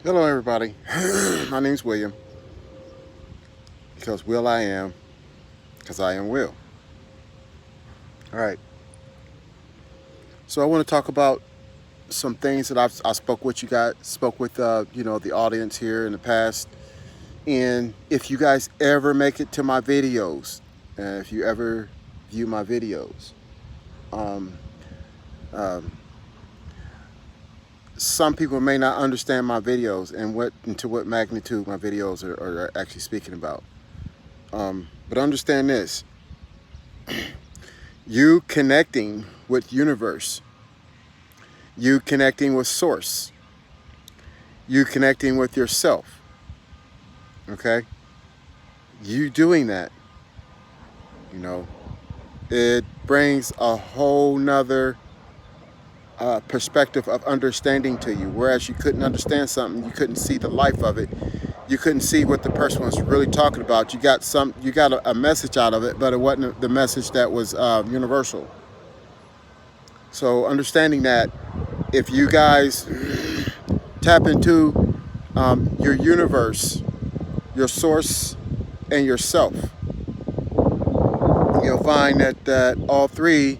Hello, everybody. My name's William, because Will I am, because I am Will. All right. So I want to talk about some things that I spoke with you guys, spoke with the audience here in the past, and if you guys ever make it to my videos, if you ever view my videos, um, um, some people may not understand my videos and to what magnitude my videos are actually speaking about. But understand this: you connecting with universe, you connecting with source, you connecting with yourself, okay? You doing that, you know, it brings a whole nother perspective of understanding to you. Whereas you couldn't understand something, you couldn't see the life of it, you couldn't see what the person was really talking about. You got a message out of it, but it wasn't the message that was universal. So understanding that, if you guys tap into your universe, your source, and yourself, you'll find that all three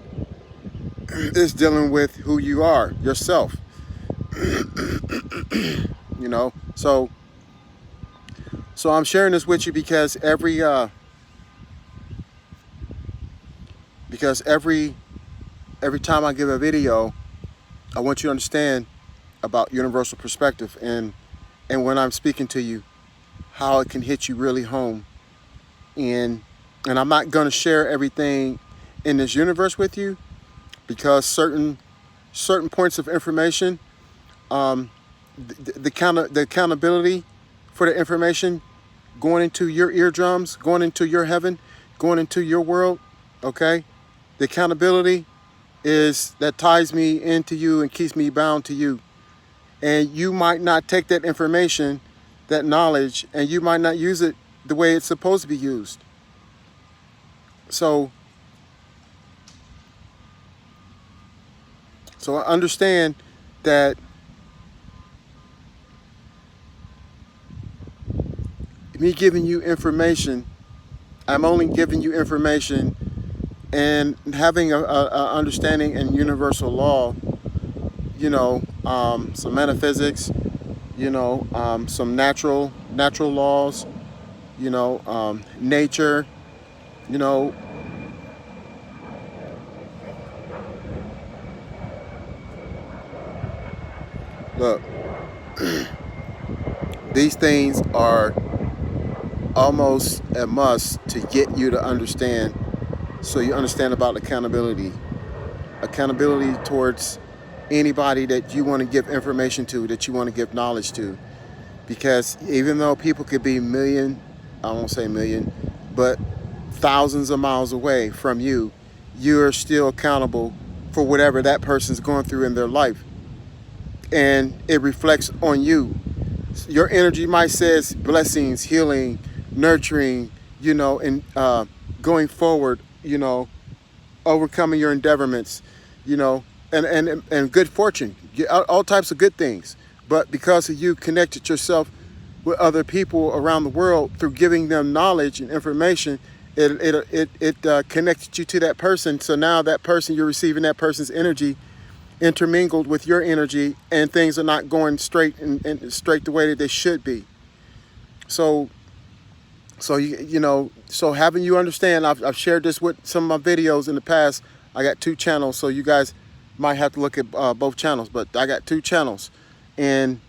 is dealing with who you are, yourself. You know, so I'm sharing this with you because every time I give a video, I want you to understand about universal perspective and when I'm speaking to you, how it can hit you really home. And and I'm not going to share everything in this universe with you, because certain points of information, um, the accountability for the information going into your eardrums, going into your heaven, going into your world, okay? The accountability is that ties me into you and keeps me bound to you. And you might not take that information, that knowledge, and you might not use it the way it's supposed to be used. So I understand that me giving you information, I'm only giving you information and having a understanding in universal law, some metaphysics, some natural laws, nature, you know, look, these things are almost a must to get you to understand, so you understand about accountability towards anybody that you want to give information to, that you want to give knowledge to. Because even though people could be I won't say million, but thousands of miles away from you, you're still accountable for whatever that person's going through in their life. And it reflects on you. Your energy might says blessings, healing, nurturing, and going forward, overcoming your endeavorments, and good fortune, all types of good things. But because of you connected yourself with other people around the world through giving them knowledge and information, it connected you to that person. So now that person, you're receiving that person's energy intermingled with your energy, and things are not going and straight the way that they should be. So so having you understand, I've shared this with some of my videos in the past. I got two channels, so you guys might have to look at both channels. But I got two channels, and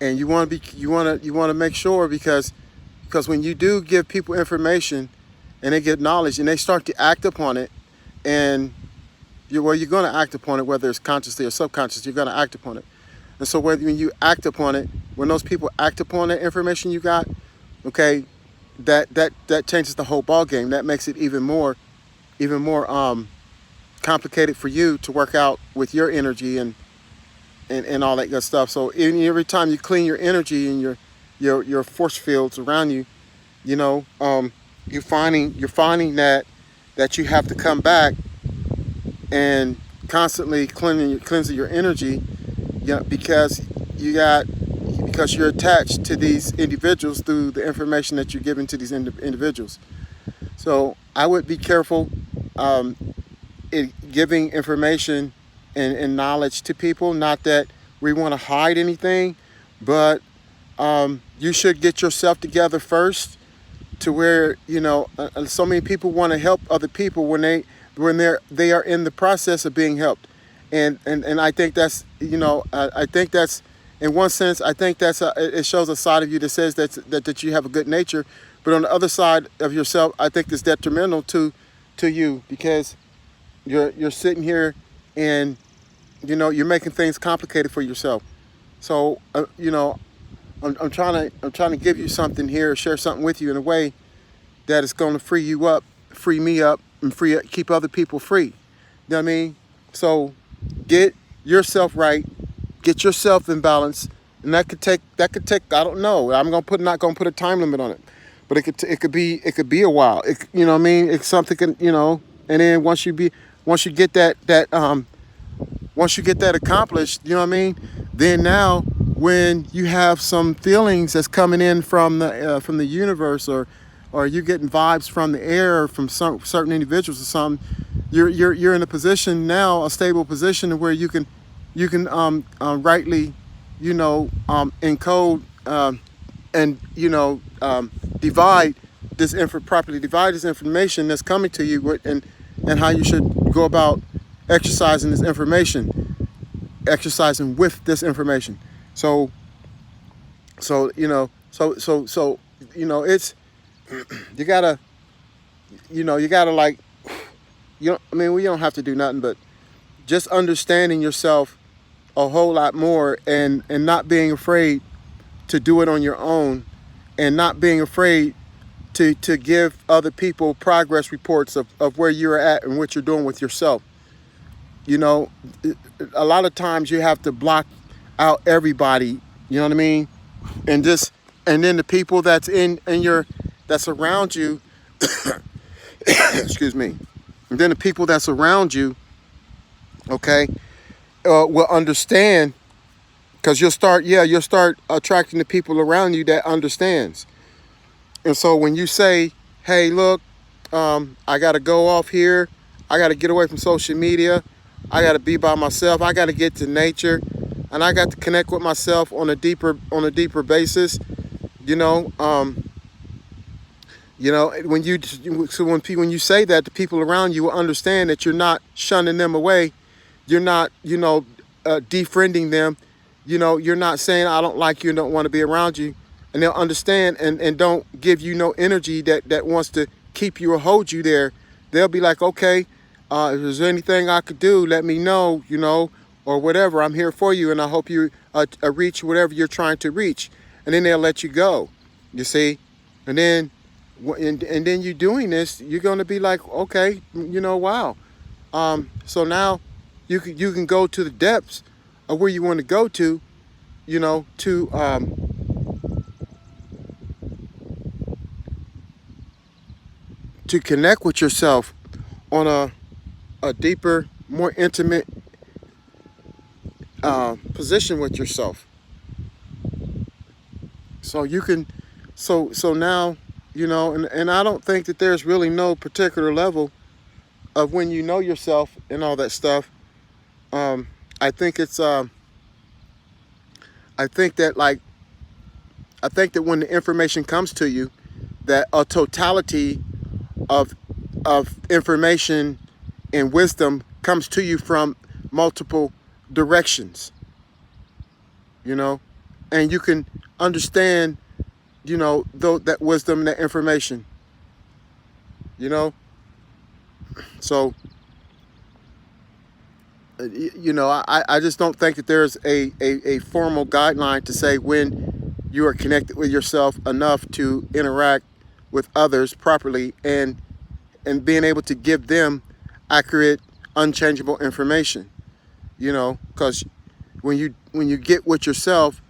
you want to make sure, because when you do give people information and they get knowledge and they start to act upon it, and you're going to act upon it, whether it's consciously or subconscious, you're going to act upon it. And so when you act upon it, when those people act upon that information you got, okay, that changes the whole ball game. That makes it even more complicated for you to work out with your energy and all that good stuff. So every time you clean your energy and your force fields around you, you're finding that you have to come back and constantly cleansing your energy, because you got, because you're attached to these individuals through the information that you're giving to these individuals. So I would be careful um, in giving information and knowledge to people. Not that we want to hide anything, but you should get yourself together first, to where so many people want to help other people when they are in the process of being helped, and I think that's I think that's, in one sense, I think it shows a side of you that says that you have a good nature, but on the other side of yourself, I think it's detrimental to you, because you're sitting here and you're making things complicated for yourself. So I'm trying to give you something here, share something with you in a way that is going to free you up, free me up, and keep other people free. You know what I mean? So get yourself right, get yourself in balance, and that could take I don't know. Not gonna put a time limit on it, but it could be a while. You know what I mean? It's something and then once you get once you get that accomplished, you know what I mean? Then now, when you have some feelings that's coming in from the universe, or you're getting vibes from the air, from certain individuals or something, you're in a position now, a stable position, where you can rightly encode and divide properly divide this information that's coming to you, and how you should go about exercising this information, exercising with this information. So it's you gotta like, I mean, we don't have to do nothing, but just understanding yourself a whole lot more, and not being afraid to do it on your own, and not being afraid to give other people progress reports of where you're at and what you're doing with yourself. A lot of times you have to block out everybody, you know what I mean? And then the people that's that's around you, excuse me. And then the people that's around you, okay, will understand, because you'll start attracting the people around you that understands. And so when you say, hey, look, I got to go off here, I got to get away from social media, I got to be by myself, I got to get to nature, and I got to connect with myself on a deeper basis, when you say that, the people around you will understand that you're not shunning them away, you're not defriending them, you're not saying I don't like you and don't want to be around you, and they'll understand, and don't give you no energy that wants to keep you or hold you there. They'll be like, okay, if there's anything I could do, let me know, or whatever. I'm here for you, and I hope you reach whatever you're trying to reach. And then they'll let you go, you see. And then you doing this, you're going to be like, okay, wow. So now you can go to the depths of where you want to go to, to connect with yourself on a deeper, more intimate position with yourself. So you can, so now, and I don't think that there's really no particular level of when you know yourself and all that stuff. I think it's, I think that when the information comes to you, that a totality of information and wisdom comes to you from multiple directions, and you can understand, that wisdom, that information, so, I just don't think that there's a formal guideline to say when you are connected with yourself enough to interact with others properly, and being able to give them accurate, unchangeable information, because when you get with yourself,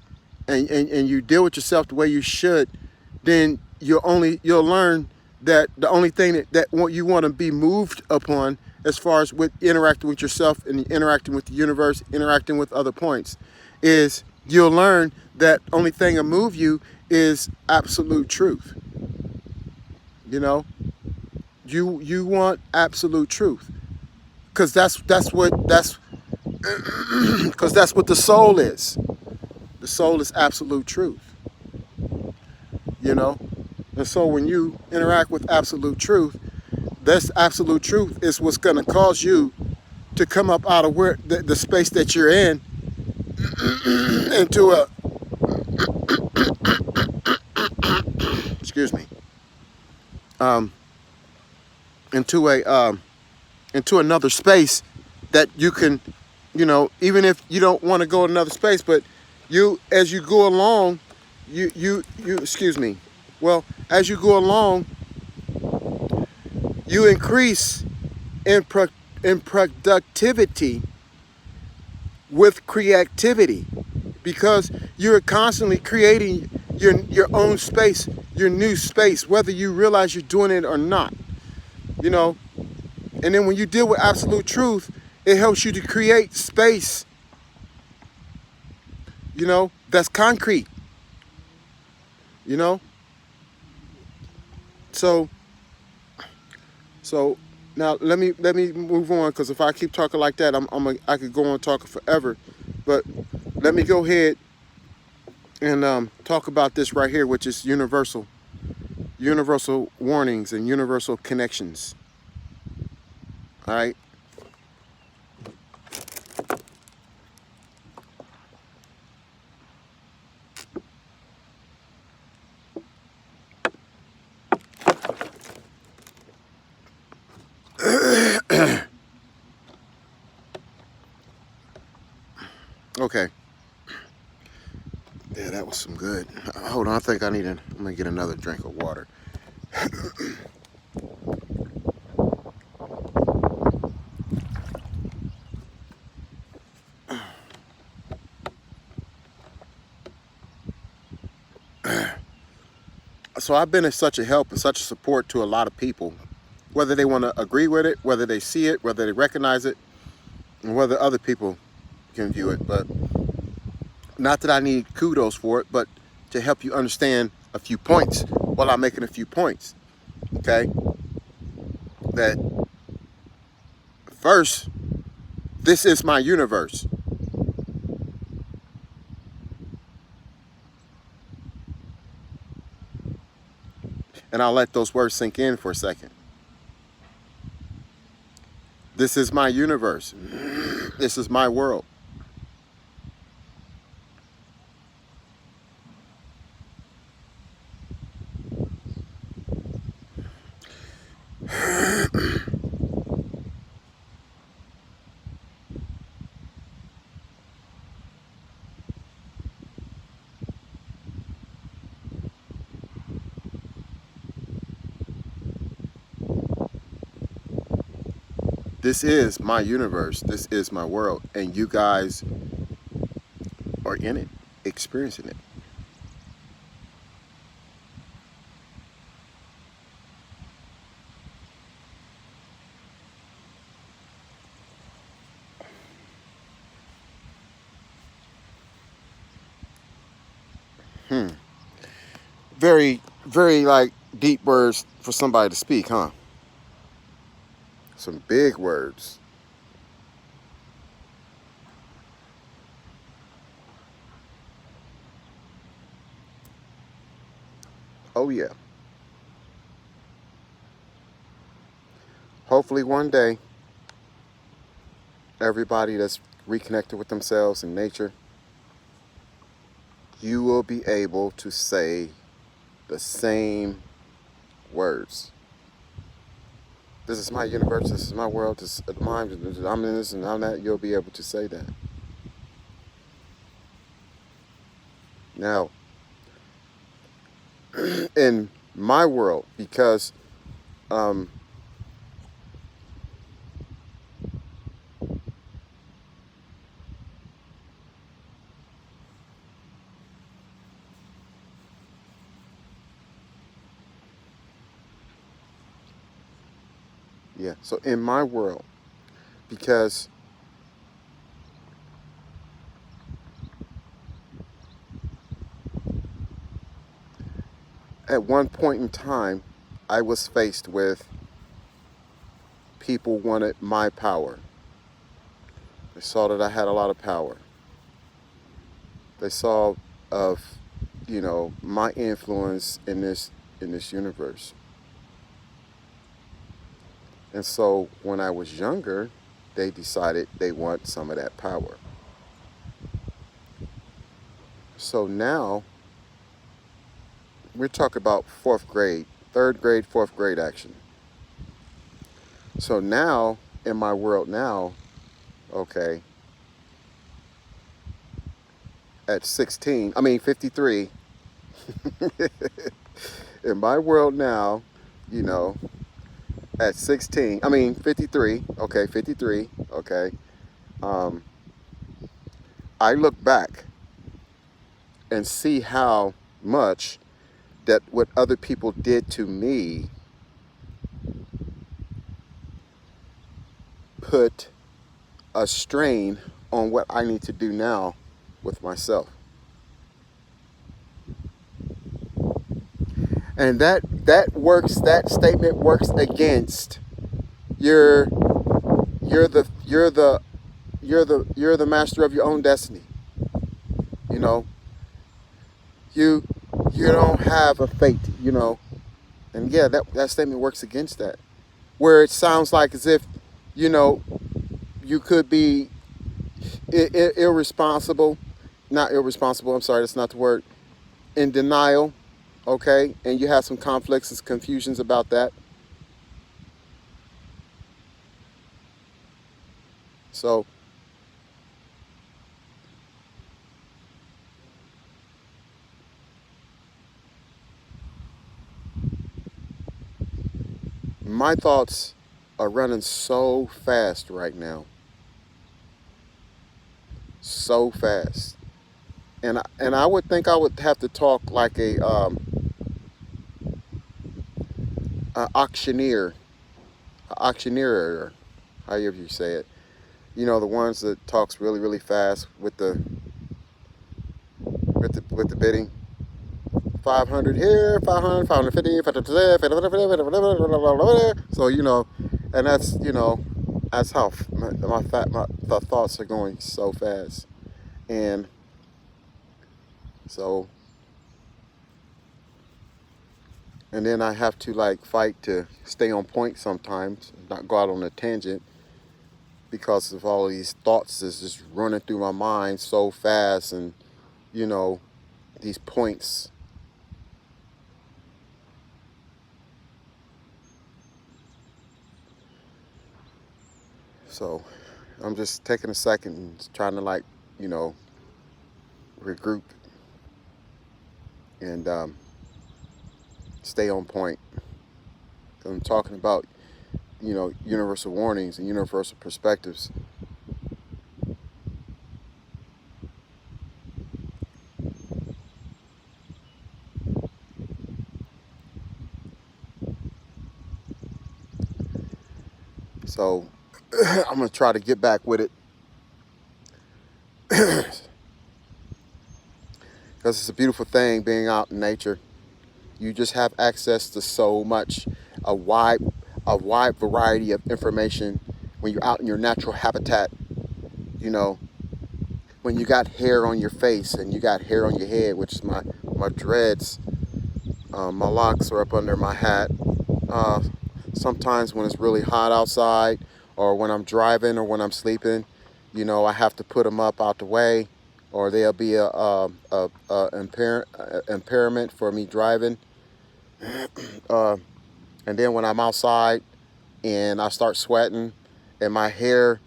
and you deal with yourself the way you should, then you'll learn that the only thing that you want to be moved upon, as far as with interacting with yourself and interacting with the universe, interacting with other points, is you'll learn that only thing that move you is absolute truth. You know, you want absolute truth, because that's because that's what the soul is. The soul is absolute truth. You know, and so when you interact with absolute truth, this absolute truth is what's going to cause you to come up out of where the space that you're in into a, excuse me, um, into a into another space that you can, you know, even if you don't want to go another space, but you, as you go along, you excuse me, well, as you go along, you increase in in productivity with creativity, because you're constantly creating your own space, your new space, whether you realize you're doing it or not. You know, and then when you deal with absolute truth, it helps you to create space, you know, that's concrete, you know. So so now let me move on, because if I keep talking like that, I could go on talking forever. But let me go ahead and talk about this right here, which is universal warnings and universal connections. All right. Okay. Yeah, that was some good. Hold on, I think I'm gonna get another drink of water. So I've been such a help and such a support to a lot of people, whether they want to agree with it, whether they see it, whether they recognize it, and whether other people can view it. But not that I need kudos for it, but to help you understand a few points while I'm making a few points. Okay? That first, this is my universe. And I'll let those words sink in for a second. This is my universe. This is my world. This is my universe. This is my world. And you guys are in it, experiencing it. Very, very like deep words for somebody to speak, huh? Some big words. Oh, yeah. Hopefully, one day, everybody that's reconnected with themselves and nature, you will be able to say the same words. This is my universe. This is my world. This is mine. I'm in this and I'm that. You'll be able to say that. Now, in my world, because um, yeah. So in my world, because At one point in time, I was faced with people wanted my power. They saw that I had a lot of power. They saw of, my influence in this universe. And so when I was younger, they decided they want some of that power. So now we're talking about fourth grade, third grade, fourth grade action. So now in my world now, okay, at 16, I mean 53, in my world now, you know, at 16, I mean 53, okay, 53, okay, um, I look back and see how much that what other people did to me put a strain on what I need to do now with myself. And that statement works against your you're the you're the you're the master of your own destiny. You know, you you don't have a fate, And yeah, that statement works against that. Where it sounds like as if, you know, you could be irresponsible, not irresponsible, I'm sorry, that's not the word, in denial, okay? And you have some conflicts and confusions about that. So my thoughts are running so fast right now, so fast. And I would think I would have to talk like a auctioneer, however you say it. The ones that talks really really fast with the bidding. 500 here, 500, 550, 550. So and that's how my the thoughts are going so fast, and so and then I have to like fight to stay on point sometimes, not go out on a tangent because of all these thoughts that's just running through my mind so fast, and you know these points. So I'm just taking a second and trying to like you know regroup and stay on point. I'm talking about universal warnings and universal perspectives. So I'm gonna try to get back with it because it's a beautiful thing being out in nature. You just have access to so much, a wide, a wide variety of information when you're out in your natural habitat. You know, when you got hair on your face and you got hair on your head, which is my dreads. My locks are up under my hat. Uh, Sometimes when it's really hot outside, or when I'm driving, or when I'm sleeping, I have to put them up out the way, or there'll be a impairment for me driving. Uh, and then when I'm outside and I start sweating, and my hair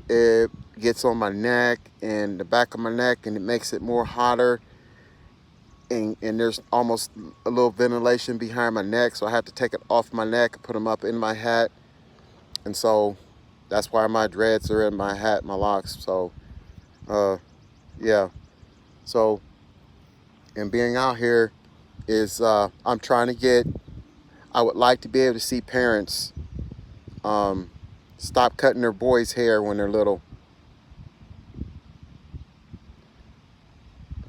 it gets on my neck and the back of my neck, and it makes it more hotter. And there's almost a little ventilation behind my neck, so I have to take it off my neck and put them up in my hat. And so that's why my dreads are in my hat, my locks. So yeah. So and being out here is I'm trying to get. I would like to be able to see parents um, stop cutting their boys' hair when they're little.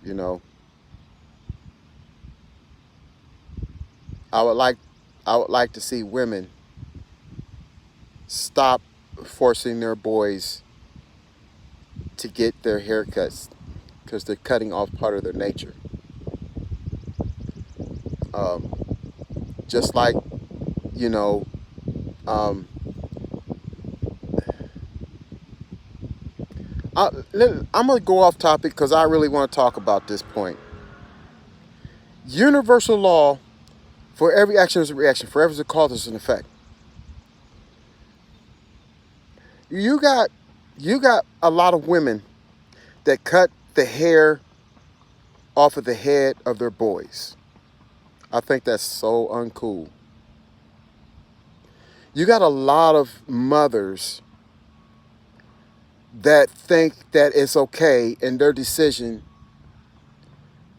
You know, I would like to see women stop forcing their boys to get their haircuts because they're cutting off part of their nature. Um, just like, you know, um, I'm going to go off topic because I really want to talk about this point. Universal law: for every action there's a reaction, for every cause there's an effect. You got a lot of women that cut the hair off of the head of their boys. I think that's so uncool. You got a lot of mothers that think that it's okay in their decision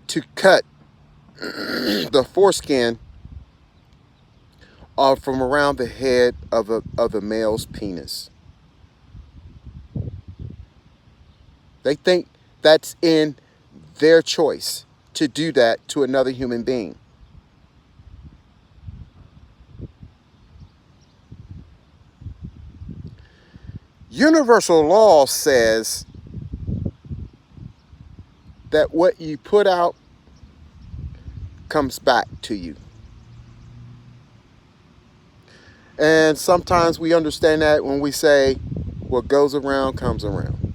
to cut the foreskin off from around the head of a male's penis. They think that's in their choice to do that to another human being. Universal law says that what you put out comes back to you. And sometimes we understand that when we say, what goes around comes around.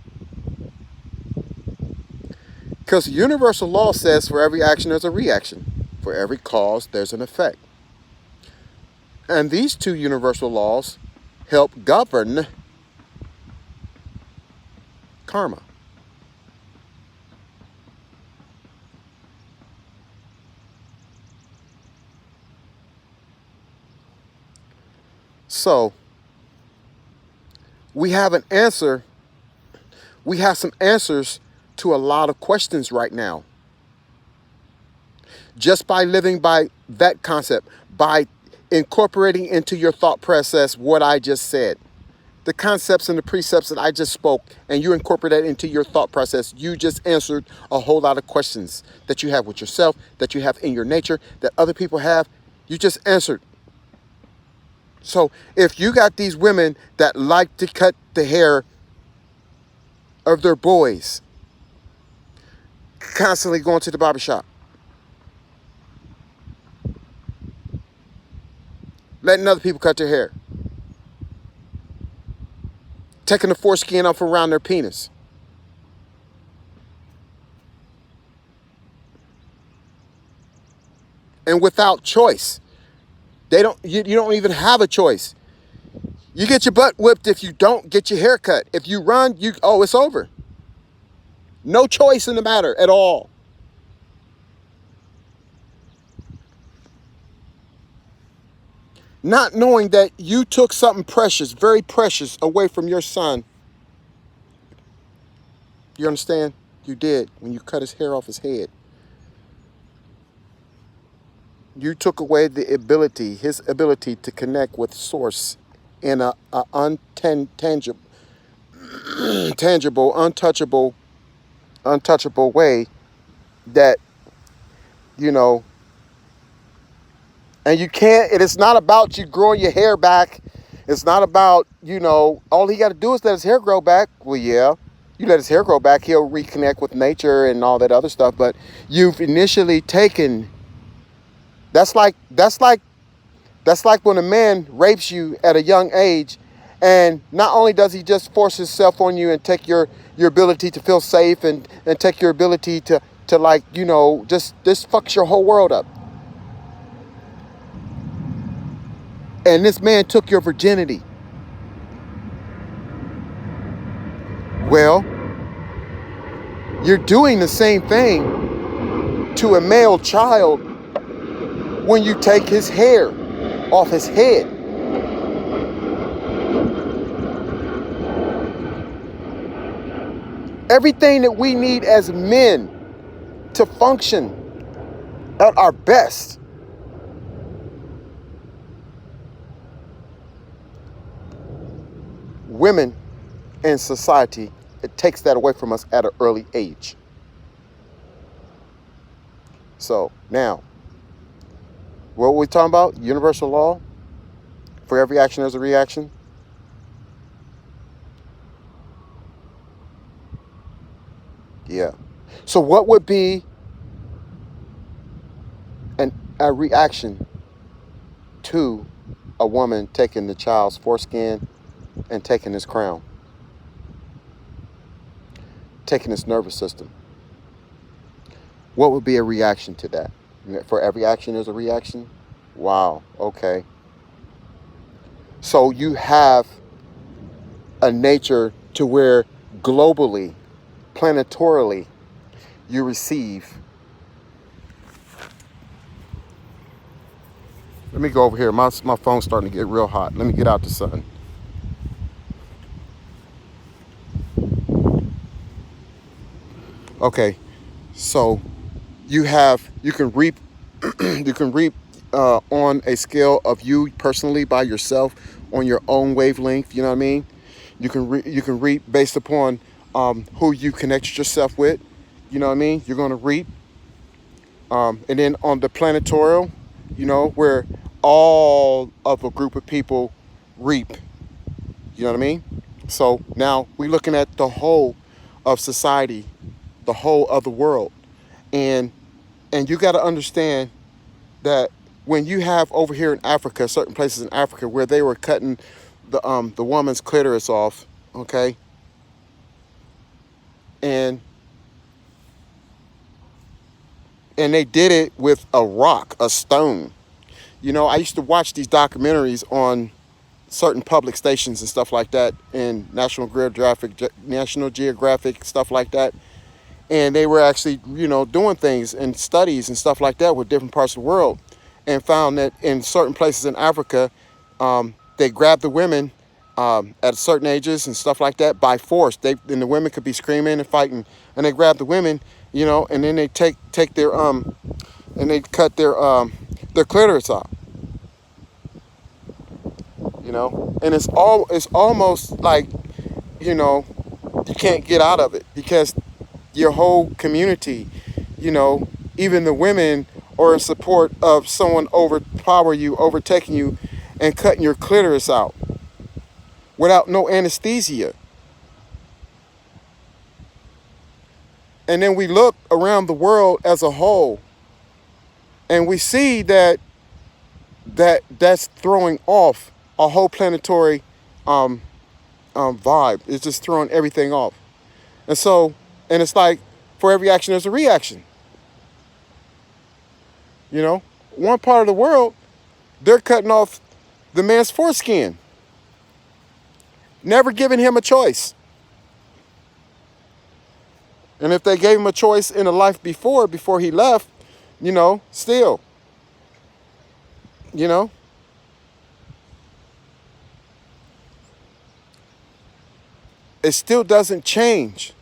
Because universal law says for every action there's a reaction. For every cause there's an effect. And these two universal laws help govern karma. So, we have an answer. We have some answers to a lot of questions right now. Just by living by that concept, by incorporating into your thought process what I just said, the concepts and the precepts that I just spoke, and you incorporate that into your thought process, you just answered a whole lot of questions that you have with yourself, that you have in your nature, that other people have. You just answered. So if you got these women that like to cut the hair of their boys, constantly going to the barbershop, letting other people cut their hair, taking the foreskin off around their penis, and without choice, you don't even have a choice. You get your butt whipped if you don't get your hair cut. If you run, it's over. No choice in the matter at all. Not knowing that you took something precious, very precious, away from your son. You understand? You did when you cut his hair off his head. You took away his ability to connect with source in a tangible, untouchable way that, you know, and you can't, it is not about you growing your hair back. It's not about, all he got to do is let his hair grow back. Well, yeah, you let his hair grow back, he'll reconnect with nature and all that other stuff. But you've initially taken, that's like when a man rapes you at a young age, and not only does he just force himself on you and take your ability to feel safe and take your ability to just fucks your whole world up. And this man took your virginity. Well, you're doing the same thing to a male child when you take his hair off his head. Everything that we need as men to function at our best, women in society, it takes that away from us at an early age. So now, What were we talking about? Universal law? For every action, there's a reaction? Yeah. So what would be a reaction to a woman taking the child's foreskin and taking his crown, taking his nervous system? What would be a reaction to that? For every action, there's a reaction? Wow, okay. So you have a nature to where globally, planetarily, you receive. Let me go over here. My phone's starting to get real hot. Let me get out the sun. Okay, so you can reap you can reap on a scale of you personally by yourself on your own wavelength. You know what I mean? You can reap based upon who you connect yourself with. You know what I mean? You're going to reap, and then on the planetorial, you know, where all of a group of people reap. You know what I mean? So now we're looking at the whole of society, the whole of the world, and you got to understand that when you have over here in Africa, certain places in Africa where they were cutting the woman's clitoris off, okay, and they did it with a rock, a stone. You know, I used to watch these documentaries on certain public stations and stuff like that, in National Geographic, stuff like that. And they were actually, you know, doing things and studies and stuff like that with different parts of the world, and found that in certain places in Africa, they grabbed the women at certain ages and stuff like that by force. And the women could be screaming and fighting, and they grab the women, you know, and then they take their and they cut their clitoris off. You know, and it's almost like, you know, you can't get out of it, because your whole community, you know, even the women are in support of someone overtaking you and cutting your clitoris out without no anesthesia. And then we look around the world as a whole, and we see that's throwing off a whole planetary vibe. It's just throwing everything off. And so, and it's like, for every action, there's a reaction. You know, one part of the world, they're cutting off the man's foreskin, never giving him a choice. And if they gave him a choice in a life before he left, you know, still, you know, it still doesn't change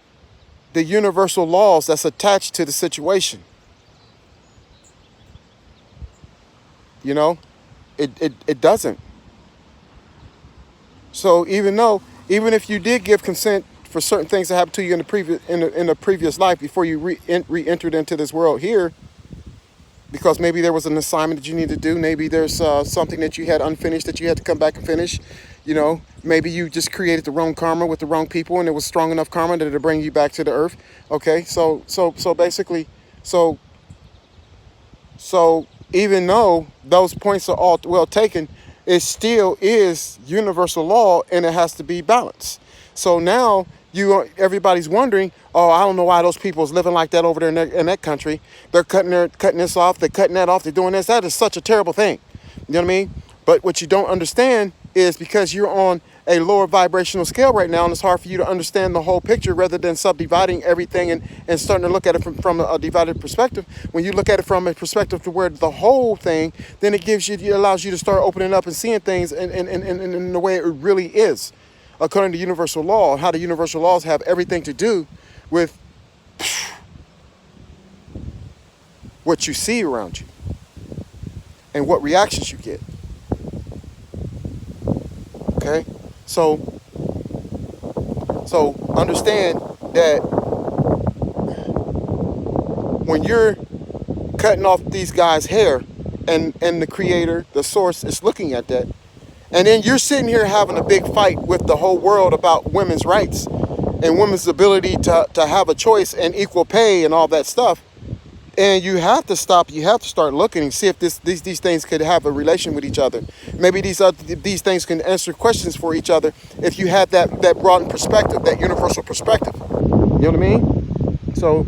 the universal laws that's attached to the situation. You know, it doesn't. So even if you did give consent for certain things that happened to you in the previous life before you re-entered into this world here, because maybe there was an assignment that you need to do, maybe there's something that you had unfinished that you had to come back and finish. You know, maybe you just created the wrong karma with the wrong people, and it was strong enough karma that it'll bring you back to the earth. Okay, so basically, so even though those points are all well taken, it still is universal law, and it has to be balanced. So now everybody's wondering, oh, I don't know why those people is living like that over there in that country. They're cutting this off, they're cutting that off, they're doing this. That is such a terrible thing. You know what I mean? But what you don't understand is, because you're on a lower vibrational scale right now, and it's hard for you to understand the whole picture, rather than subdividing everything and starting to look at it from a divided perspective. When you look at it from a perspective to where the whole thing, then it allows you to start opening up and seeing things in the way it really is, according to universal law. How the universal laws have everything to do with what you see around you and what reactions you get. Okay, so understand that when you're cutting off these guys' hair and the creator, the source, is looking at that. And then you're sitting here having a big fight with the whole world about women's rights and women's ability to have a choice and equal pay and all that stuff. And you have to stop. You have to start looking and see if these things could have a relation with each other. Maybe these things can answer questions for each other if you have that broadened perspective, that universal perspective. You know what I mean? So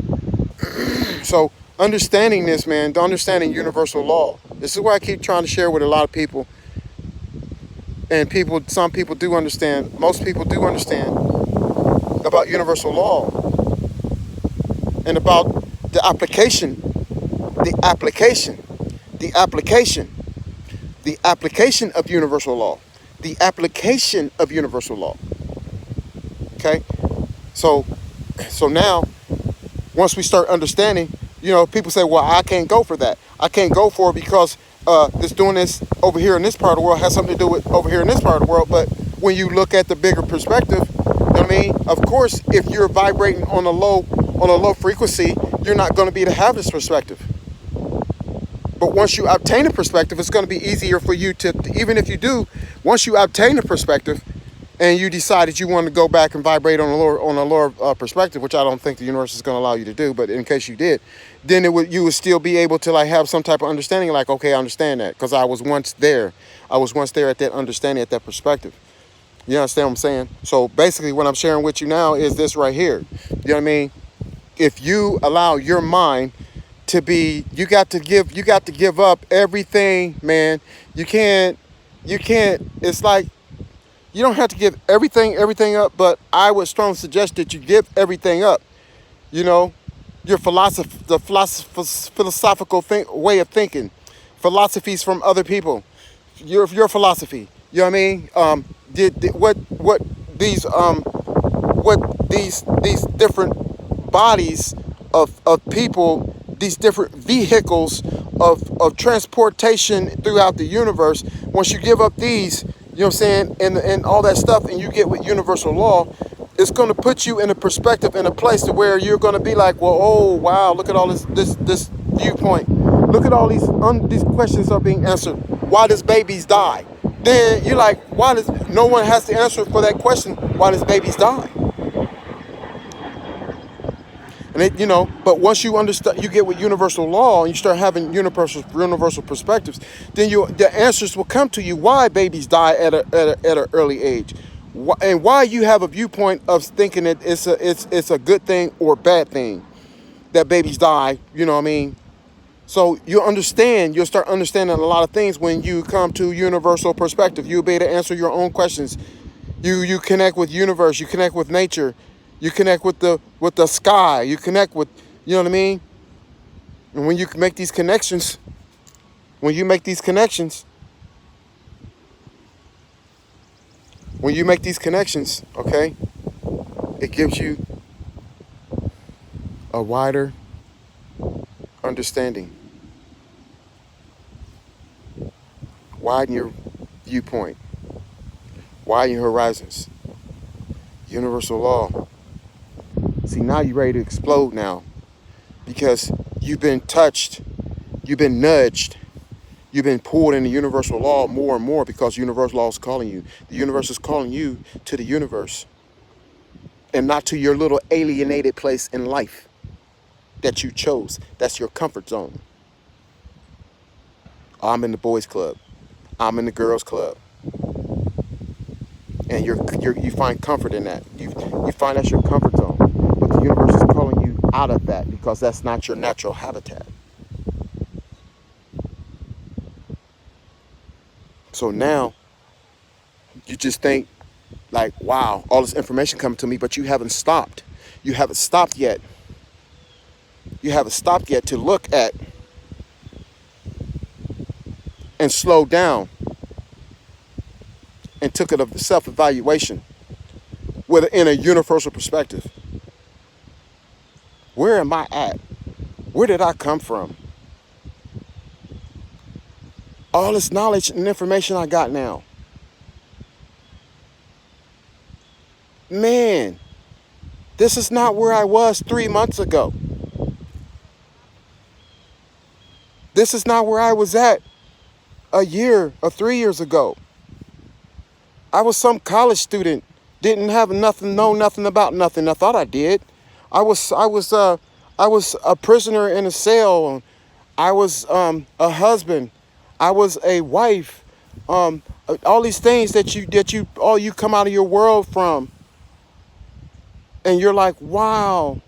understanding this, man, understanding universal law. This is what I keep trying to share with a lot of people. And some people do understand. Most people do understand about universal law and about the application of universal law, the application of universal law. Okay, so now, once we start understanding, people say, well, I can't go for that. I can't go for it because doing this over here in this part of the world has something to do with over here in this part of the world. But when you look at the bigger perspective, I mean, of course, if you're vibrating on a low frequency, you're not going to be able to have this perspective. But once you obtain a perspective, it's going to be easier for you to, even if you do, once you obtain a perspective and you decide that you want to go back and vibrate on a lower perspective, which I don't think the universe is going to allow you to do, but in case you did, then you would still be able to like have some type of understanding, like, okay, I understand that because I was once there. I was once there at that understanding, at that perspective. You understand what I'm saying? So basically what I'm sharing with you now is this right here. You know what I mean? If you allow your mind to be, you got to give up everything, man. You can't, it's like, you don't have to give everything up, but I would strongly suggest that you give everything up. Your philosophical way of thinking, philosophies from other people, your philosophy. You know what I mean? What these different bodies of people, these different vehicles of transportation throughout the universe. Once you give up these, you know what I'm saying, and all that stuff, and you get with universal law, it's going to put you in a perspective, in a place to where you're going to be like, well, oh wow, look at all this viewpoint. Look at all these questions are being answered. Why does babies die? Then you're like, why does no one has the answer for that question? Why does babies die? And but once you understand, you get with universal law and you start having universal perspectives, then the answers will come to you why babies die at an early age, and why you have a viewpoint of thinking that it's a good thing or a bad thing that babies die. You know what I mean? So you'll start understanding a lot of things when you come to universal perspective. You'll be able to answer your own questions. You connect with universe. You connect with nature. You connect with the sky. You connect with, you know what I mean? And when you make these connections, okay, it gives you a wider understanding. Widen your viewpoint. Widen your horizons. Universal law. See, now you're ready to explode now, because you've been touched, you've been nudged, you've been pulled into universal law more and more, because universal law is calling you. The universe is calling you to the universe, and not to your little alienated place in life that you chose. That's your comfort zone. I'm in the boys club. I'm in the girls club. And you find comfort in that. You find that's your comfort zone. But the universe is calling you out of that, because that's not your natural habitat. So now you just think like, wow, all this information coming to me, but you haven't stopped. You haven't stopped yet. You haven't stopped yet to look at and slow down and took it of self-evaluation in a universal perspective. Where am I at? Where did I come from? All this knowledge and information I got now. Man, this is not where I was 3 months ago. This is not where I was at a year or 3 years ago. I was some college student, didn't have nothing, know nothing about nothing. I thought I did. I was a prisoner in a cell. I was a husband. I was a wife. All these things all you come out of your world from, and you're like, wow.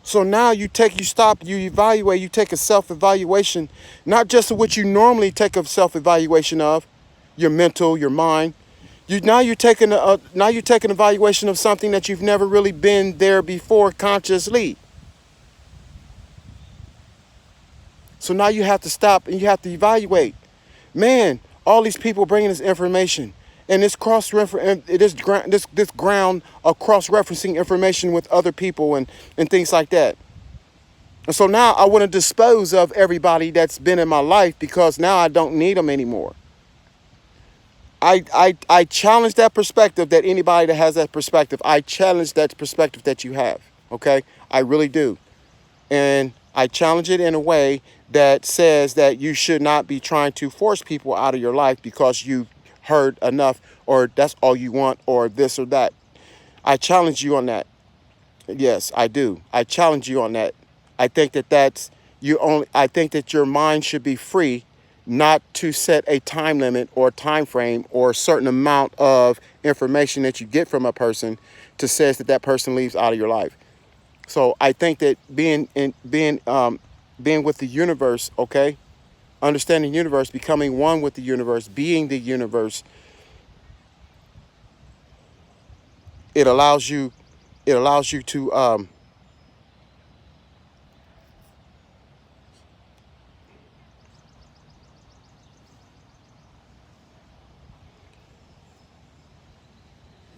So now you stop, you evaluate, you take a self-evaluation, not just what you normally take a self-evaluation of, your mental, your mind. You're taking an evaluation of something that you've never really been there before consciously. So now you have to stop and you have to evaluate. Man, all these people bringing this information and this this ground of cross-referencing information with other people and things like that. And so now I want to dispose of everybody that's been in my life because now I don't need them anymore. I challenge that perspective, that anybody that has that perspective, I challenge that perspective that you have, okay? I really do. And I challenge it in a way that says that you should not be trying to force people out of your life because you heard enough, or that's all you want, or this or that. I challenge you on that. Yes, I do. I challenge you on that. I think I think that your mind should be free, not to set a time limit or time frame or a certain amount of information that you get from a person to says that person leaves out of your life. So I think that being with the universe, okay, understanding the universe, becoming one with the universe, being the universe, it allows you to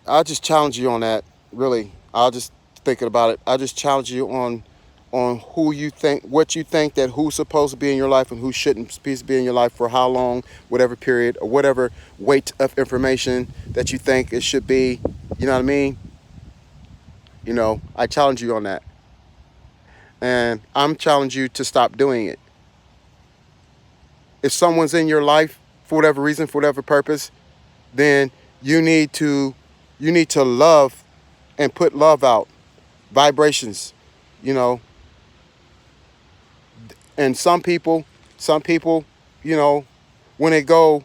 I'll just challenge you on that. Really, I'll just thinking about it. I just challenge you on who you think, what you think that who's supposed to be in your life and who shouldn't be in your life for how long, whatever period or whatever weight of information that you think it should be. You know what I mean? You know, I challenge you on that, and I'm challenging you to stop doing it. If someone's in your life for whatever reason, for whatever purpose, then you need to love and put love out, vibrations, you know. And some people, you know, when they go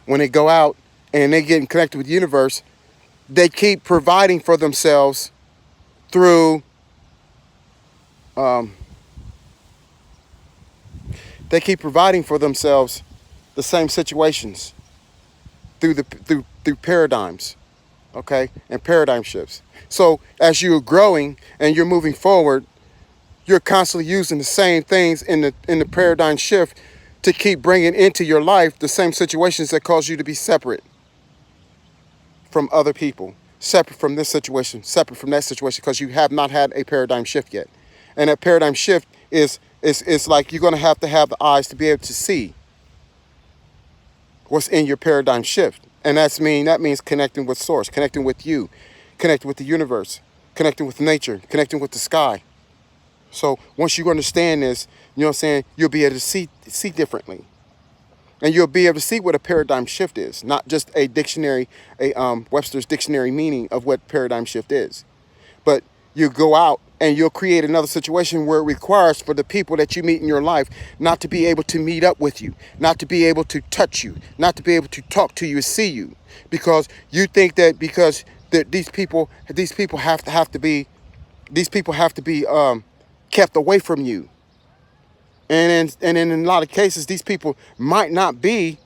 out and they get connected with the universe, they keep providing for themselves through the same situations through paradigms, okay, and paradigm shifts. So as you're growing and you're moving forward, you're constantly using the same things in the paradigm shift to keep bringing into your life the same situations that cause you to be separate from other people, separate from this situation, separate from that situation, because you have not had a paradigm shift yet. And that paradigm shift is like you're going to have the eyes to be able to see what's in your paradigm shift. And that means connecting with source, connecting with you, connecting with the universe, connecting with nature, connecting with the sky. So once you understand this, you know what I'm saying, you'll be able to see differently. And you'll be able to see what a paradigm shift is, not just a dictionary, Webster's dictionary meaning of what paradigm shift is. But you go out and you'll create another situation where it requires for the people that you meet in your life not to be able to meet up with you, not to be able to touch you, not to be able to talk to you, see you, because you think that because these people have to be kept away from you. And in a lot of cases, these people might not be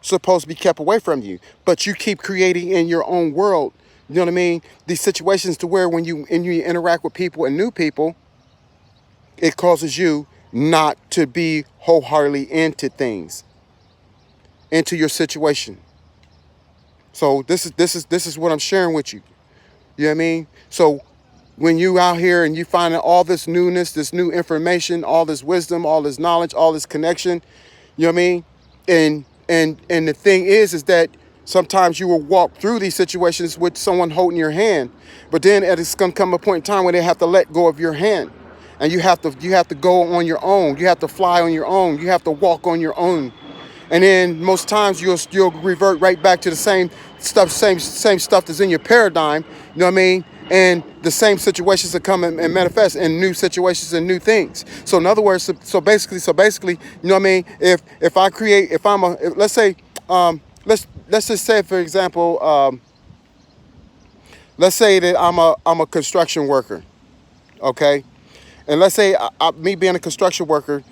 supposed to be kept away from you, but you keep creating in your own world, you know what I mean, these situations to where when you interact with people and new people, it causes you not to be wholeheartedly into things, into your situation. So this is what I'm sharing with you. You know what I mean? So when you out here and you find all this newness, this new information, all this wisdom, all this knowledge, all this connection, you know what I mean? And the thing is that sometimes you will walk through these situations with someone holding your hand, but then it's going to come a point in time where they have to let go of your hand. and you have to go on your own. You have to fly on your own. You have to walk on your own. And then most times you'll revert right back to the same stuff, same stuff that's in your paradigm. You know what I mean? And the same situations that come and manifest in new situations and new things. So in other words, so basically, you know what I mean? Let's say, let's just say, for example, let's say that I'm a construction worker, okay? And let's say me being a construction worker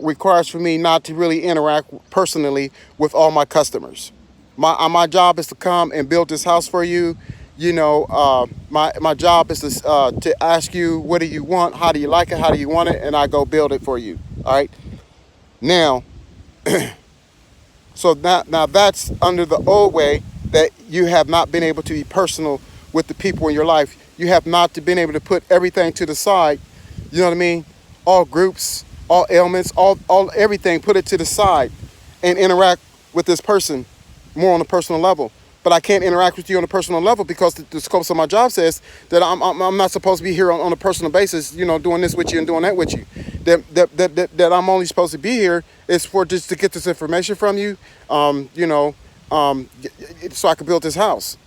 requires for me not to really interact personally with all my customers. My job is to come and build this house for you. You know, my job is to ask you, what do you want? How do you like it? How do you want it? And I go build it for you. All right. Now, so now that's under the old way that you have not been able to be personal with the people in your life. You have not been able to put everything to the side. You know what I mean? All groups, all ailments, all everything, put it to the side and interact with this person more on a personal level. But I can't interact with you on a personal level because the scope of my job says that I'm not supposed to be here on a personal basis, you know, doing this with you and doing that with you. That I'm only supposed to be here is for just to get this information from you, so I can build this house.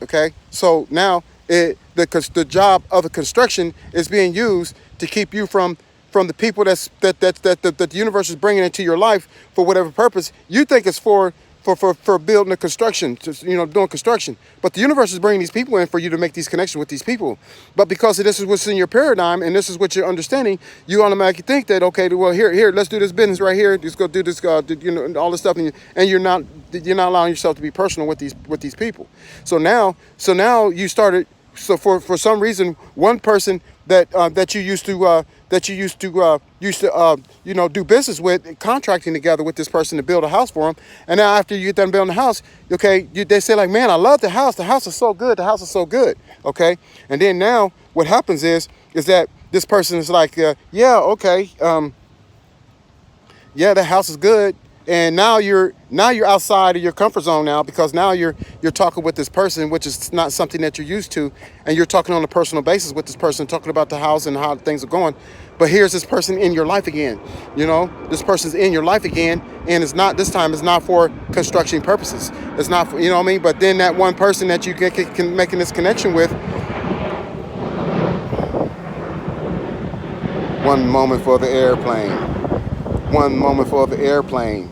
Okay, so now the job of the construction is being used to keep you from the people that the universe is bringing into your life for whatever purpose you think it's for building a construction, doing construction. But the universe is bringing these people in for you to make these connections with these people. But because this is what's in your paradigm and this is what you're understanding, you automatically think that, okay, well, here, let's do this business right here. Just go do this, all this stuff, and you're not allowing yourself to be personal with these people. So now you started. So for some reason, one person that you used to do business with, contracting together with this person to build a house for them, and now after you get done building the house, okay, they say like, man, I love the house. The house is so good. The house is so good. Okay, and then now what happens is that this person is like, yeah, okay, yeah, the house is good. And now you're outside of your comfort zone now, because now you're talking with this person, which is not something that you're used to, and you're talking on a personal basis with this person, talking about the house and how things are going. But here's this person in your life again. This person's in your life again, and this time it's not for construction purposes. It's not for, what I mean? But then that one person that you can making this connection with. One moment for the airplane. One moment for the airplane.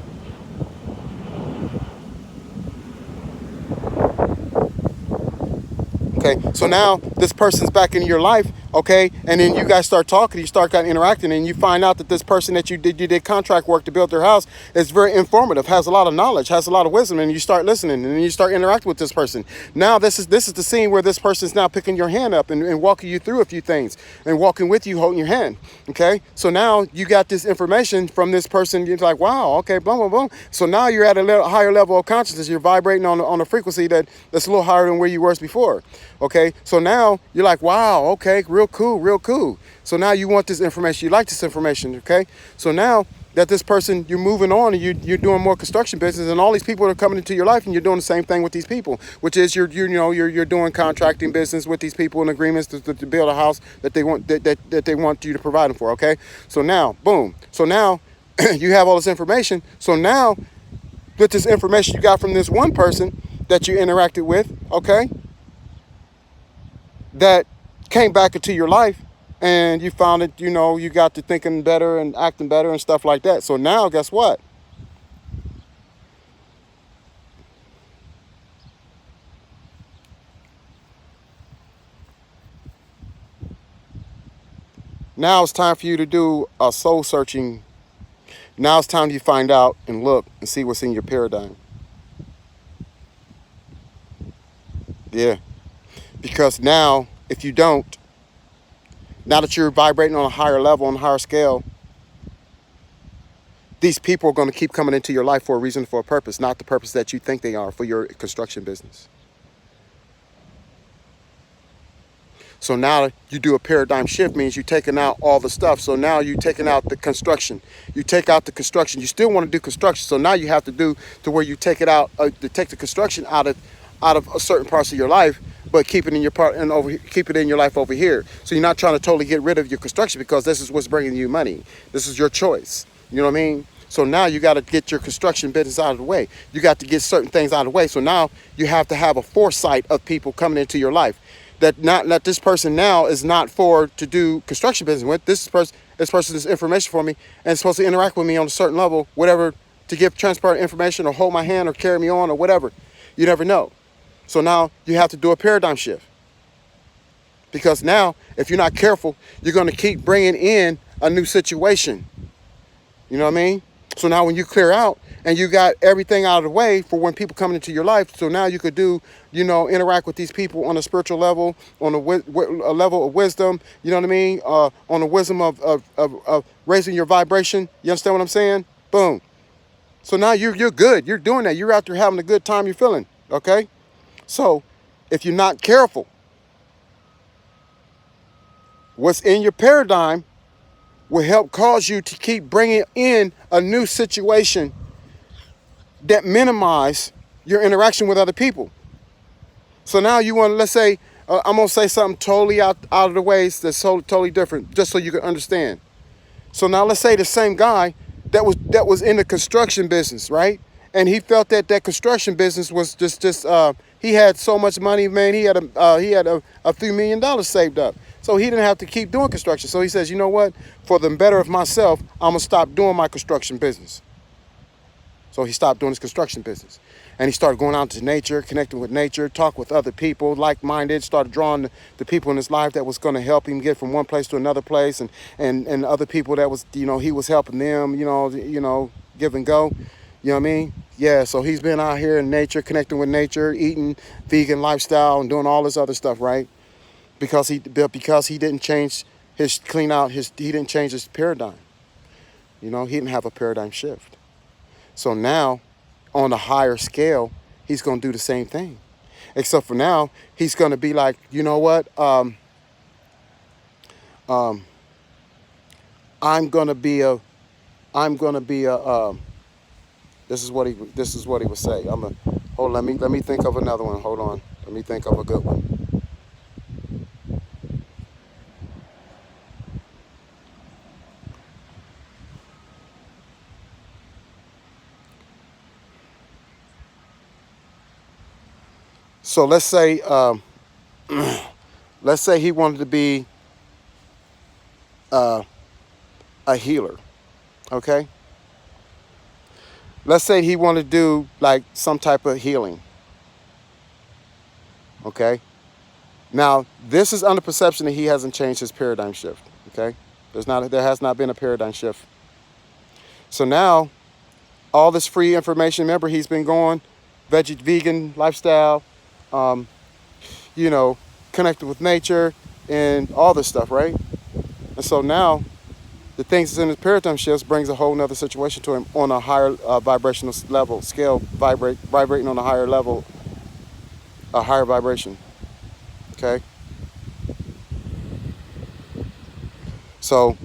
Okay, so now this person's back in your life, okay, and then you guys start talking, you start interacting, and you find out that this person that you did contract work to build their house is very informative, has a lot of knowledge, has a lot of wisdom, and you start listening, and then you start interacting with this person. Now this is the scene where this person's now picking your hand up and walking you through a few things, and walking with you, holding your hand. Okay, so now you got this information from this person. You're like, wow, okay, boom, boom, boom. So now you're at a higher level of consciousness. You're vibrating on a frequency that's a little higher than where you were before. Okay, so now you're like, wow, okay, real cool. So now you want this information, you like this information, okay? So now that this person, you're moving on and you're doing more construction business, and all these people are coming into your life, and you're doing the same thing with these people, which is you're doing contracting business with these people and agreements to build a house that they want that they want you to provide them for, okay? So now, boom. So now you have all this information. So now with this information you got from this one person that you interacted with, okay, that came back into your life, and you found it, you got to thinking better and acting better and stuff like that. So now guess what? Now it's time for you to do a soul searching. Now it's time you find out and look and see what's in your paradigm. Yeah. Because now, if you don't, now that you're vibrating on a higher level, on a higher scale, these people are going to keep coming into your life for a reason, for a purpose, not the purpose that you think they are for your construction business. So now you do a paradigm shift, means you're taking out all the stuff. So now you're taking out the construction. You take out the construction. You still want to do construction. So now you have to do to where you take it out, to take the construction out of out of certain parts of your life, but keep it in your part and keep it in your life over here. So you're not trying to totally get rid of your construction because this is what's bringing you money. This is your choice. You know what I mean? So now you got to get your construction business out of the way. You got to get certain things out of the way. So now you have to have a foresight of people coming into your life. That this person now is not for to do construction business with. This person is information for me and is supposed to interact with me on a certain level, whatever, to give transparent information or hold my hand or carry me on or whatever. You never know. So now you have to do a paradigm shift. Because now, if you're not careful, you're going to keep bringing in a new situation. You know what I mean? So now when you clear out and you got everything out of the way for when people come into your life, so now you could do, interact with these people on a spiritual level, on a level of wisdom, you know what I mean? On the wisdom of raising your vibration. You understand what I'm saying? Boom. So now you're good. You're doing that. You're out there having a good time you're feeling, okay? So if you're not careful, what's in your paradigm will help cause you to keep bringing in a new situation that minimize your interaction with other people. So now you want to, let's say, I'm going to say something totally out of the way that's totally different, just so you can understand. So now let's say the same guy that was in the construction business, right? And he felt that construction business was just he had so much money, man. He had a few $1 million saved up, so he didn't have to keep doing construction. So he says, you know what? For the better of myself, I'm gonna stop doing my construction business. So he stopped doing his construction business, and he started going out to nature, connecting with nature, talk with other people, like-minded. Started drawing the people in his life that was going to help him get from one place to another place, and other people that was he was helping them, give and go. You know what I mean? Yeah, so he's been out here in nature, connecting with nature, eating vegan lifestyle and doing all this other stuff, right? Because he didn't change he didn't change his paradigm. He didn't have a paradigm shift. So now, on a higher scale, he's going to do the same thing. Except for now, he's going to be like, you know what? I'm going to be a this is what he would say. Let me think of another one. Hold on. Let me think of a good one. So let's say he wanted to be a healer, okay? Let's say he wanted to do like some type of healing, okay? Now, this is under perception that he hasn't changed his paradigm shift, okay? There has not been a paradigm shift. So now, all this free information, remember he's been going vegan lifestyle, connected with nature and all this stuff, right? And so now the things that's in his paradigm shifts brings a whole nother situation to him on a higher vibrational level, scale, vibrating on a higher level, a higher vibration, okay? So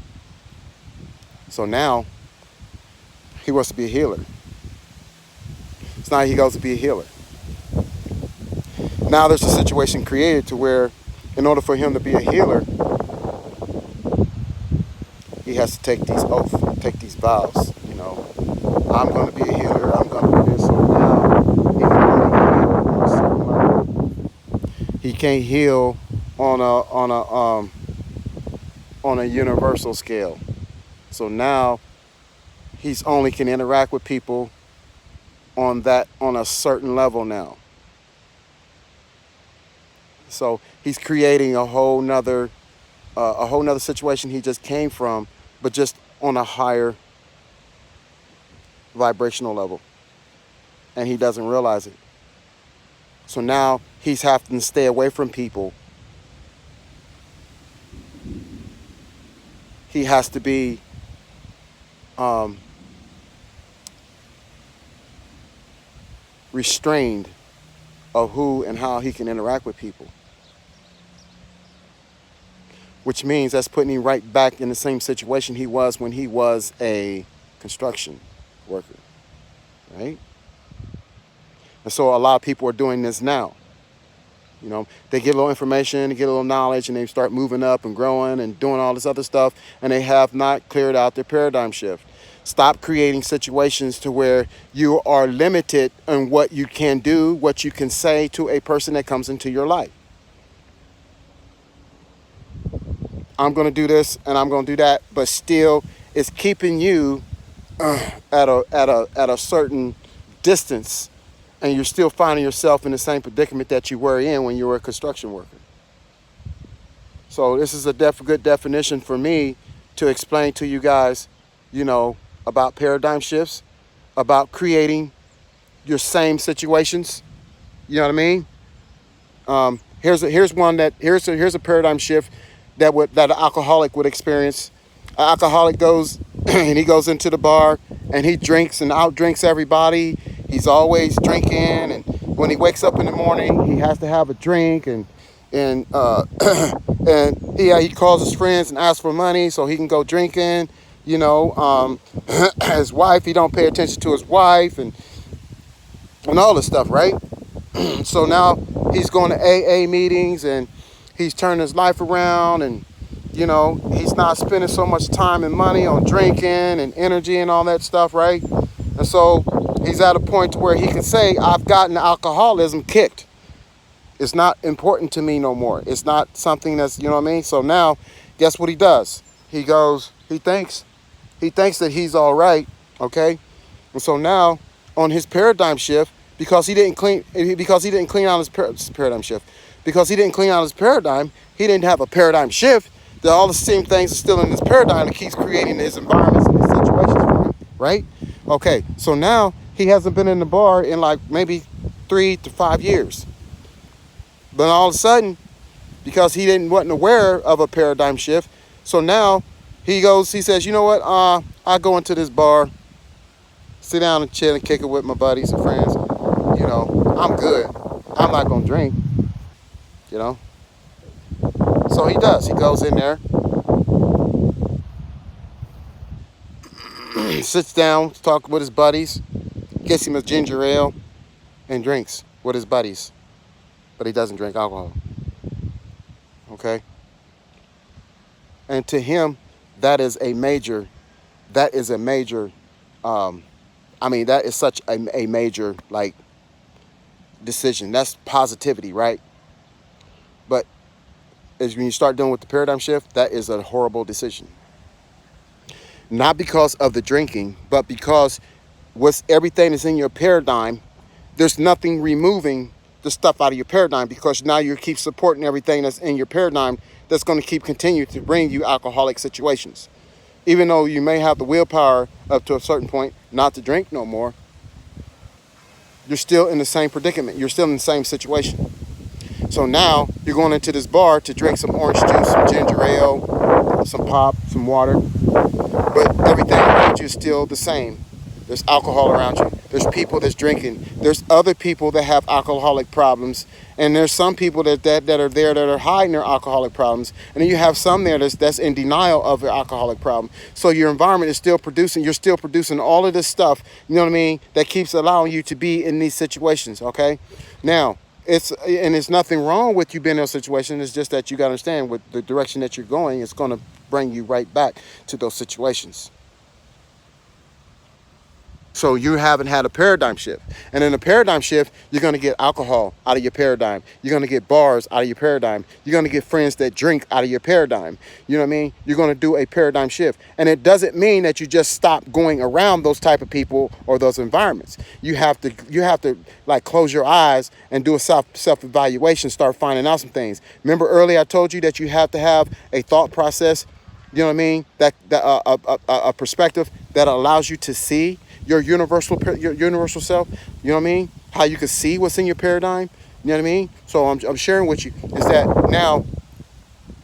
now he wants to be a healer. So now he goes to be a healer. Now there's a situation created to where in order for him to be a healer, he has to take these oaths, take these vows, I'm going to be a healer, I'm going to do this. So now he can only heal on a certain level. He can't heal on a universal scale. So now he's only can interact with people on a certain level now. So he's creating a whole nother situation he just came from, but just on a higher vibrational level, and he doesn't realize it. So now he's having to stay away from people. He has to be restrained of who and how he can interact with people. Which means that's putting him right back in the same situation he was when he was a construction worker, right? And so a lot of people are doing this now. You know, they get a little information, they get a little knowledge, and they start moving up and growing and doing all this other stuff, and they have not cleared out their paradigm shift. Stop creating situations to where you are limited on what you can do, what you can say to a person that comes into your life. I'm going to do this and I'm going to do that, but still it's keeping you at a certain distance, and you're still finding yourself in the same predicament that you were in when you were a construction worker. So this is a good definition for me to explain to you guys, you know, about paradigm shifts, about creating your same situations. You know what I mean? Here's a paradigm shift that an alcoholic would experience. An alcoholic goes and he goes into the bar and he drinks and outdrinks everybody. He's always drinking, and when he wakes up in the morning, he has to have a drink, and and he calls his friends and asks for money so he can go drinking. You know, his wife, he don't pay attention to his wife, and all this stuff, right? So now he's going to AA meetings and he's turning his life around, and you know, he's not spending so much time and money on drinking and energy and all that stuff, right? And so he's at a point to where he can say, I've gotten alcoholism kicked. It's not important to me no more. It's not something that's, you know what I mean? So now, guess what he does? He goes, he thinks that he's all right, okay? And so now, on his paradigm shift, because he didn't clean out his paradigm shift, because he didn't clean out his paradigm, he didn't have a paradigm shift. That all the same things are still in his paradigm that keeps creating his environments and his situations for him, right? Okay, so now he hasn't been in the bar in like maybe 3 to 5 years. But all of a sudden, because he wasn't aware of a paradigm shift, so now he says, you know what, I go into this bar, sit down and chill and kick it with my buddies and friends. You know, I'm good. I'm not going to drink, you know. So he does. He goes in there, sits down, talks with his buddies, gets him a ginger ale, and drinks with his buddies. But he doesn't drink alcohol. Okay? And to him, that is a major, that is such a major, like, decision. That's positivity, right? But is when you start dealing with the paradigm shift, that is a horrible decision. Not because of the drinking, but because everything that's in your paradigm, there's nothing removing the stuff out of your paradigm, because now you keep supporting everything that's in your paradigm that's going to continue to bring you alcoholic situations. Even though you may have the willpower up to a certain point not to drink no more, you're still in the same predicament. You're still in the same situation. So now you're going into this bar to drink some orange juice, some ginger ale, some pop, some water. But everything around you is still the same. There's alcohol around you. There's people that's drinking. There's other people that have alcoholic problems. And there's some people that are there that are hiding their alcoholic problems. And then you have some there that's in denial of their alcoholic problem. So your environment is still producing, you're still producing all of this stuff, you know what I mean, that keeps allowing you to be in these situations, okay? Now, it's nothing wrong with you being in a situation. It's just that you got to understand with the direction that you're going, it's going to bring you right back to those situations. So you haven't had a paradigm shift. And in a paradigm shift, you're going to get alcohol out of your paradigm. You're going to get bars out of your paradigm. You're going to get friends that drink out of your paradigm. You know what I mean? You're going to do a paradigm shift. And it doesn't mean that you just stop going around those type of people or those environments. You have to like close your eyes and do a self-evaluation, start finding out some things. Remember earlier I told you that you have to have a thought process, you know what I mean? A perspective that allows you to see your universal self, you know what I mean? How you can see what's in your paradigm, you know what I mean? So I'm sharing with you is that now,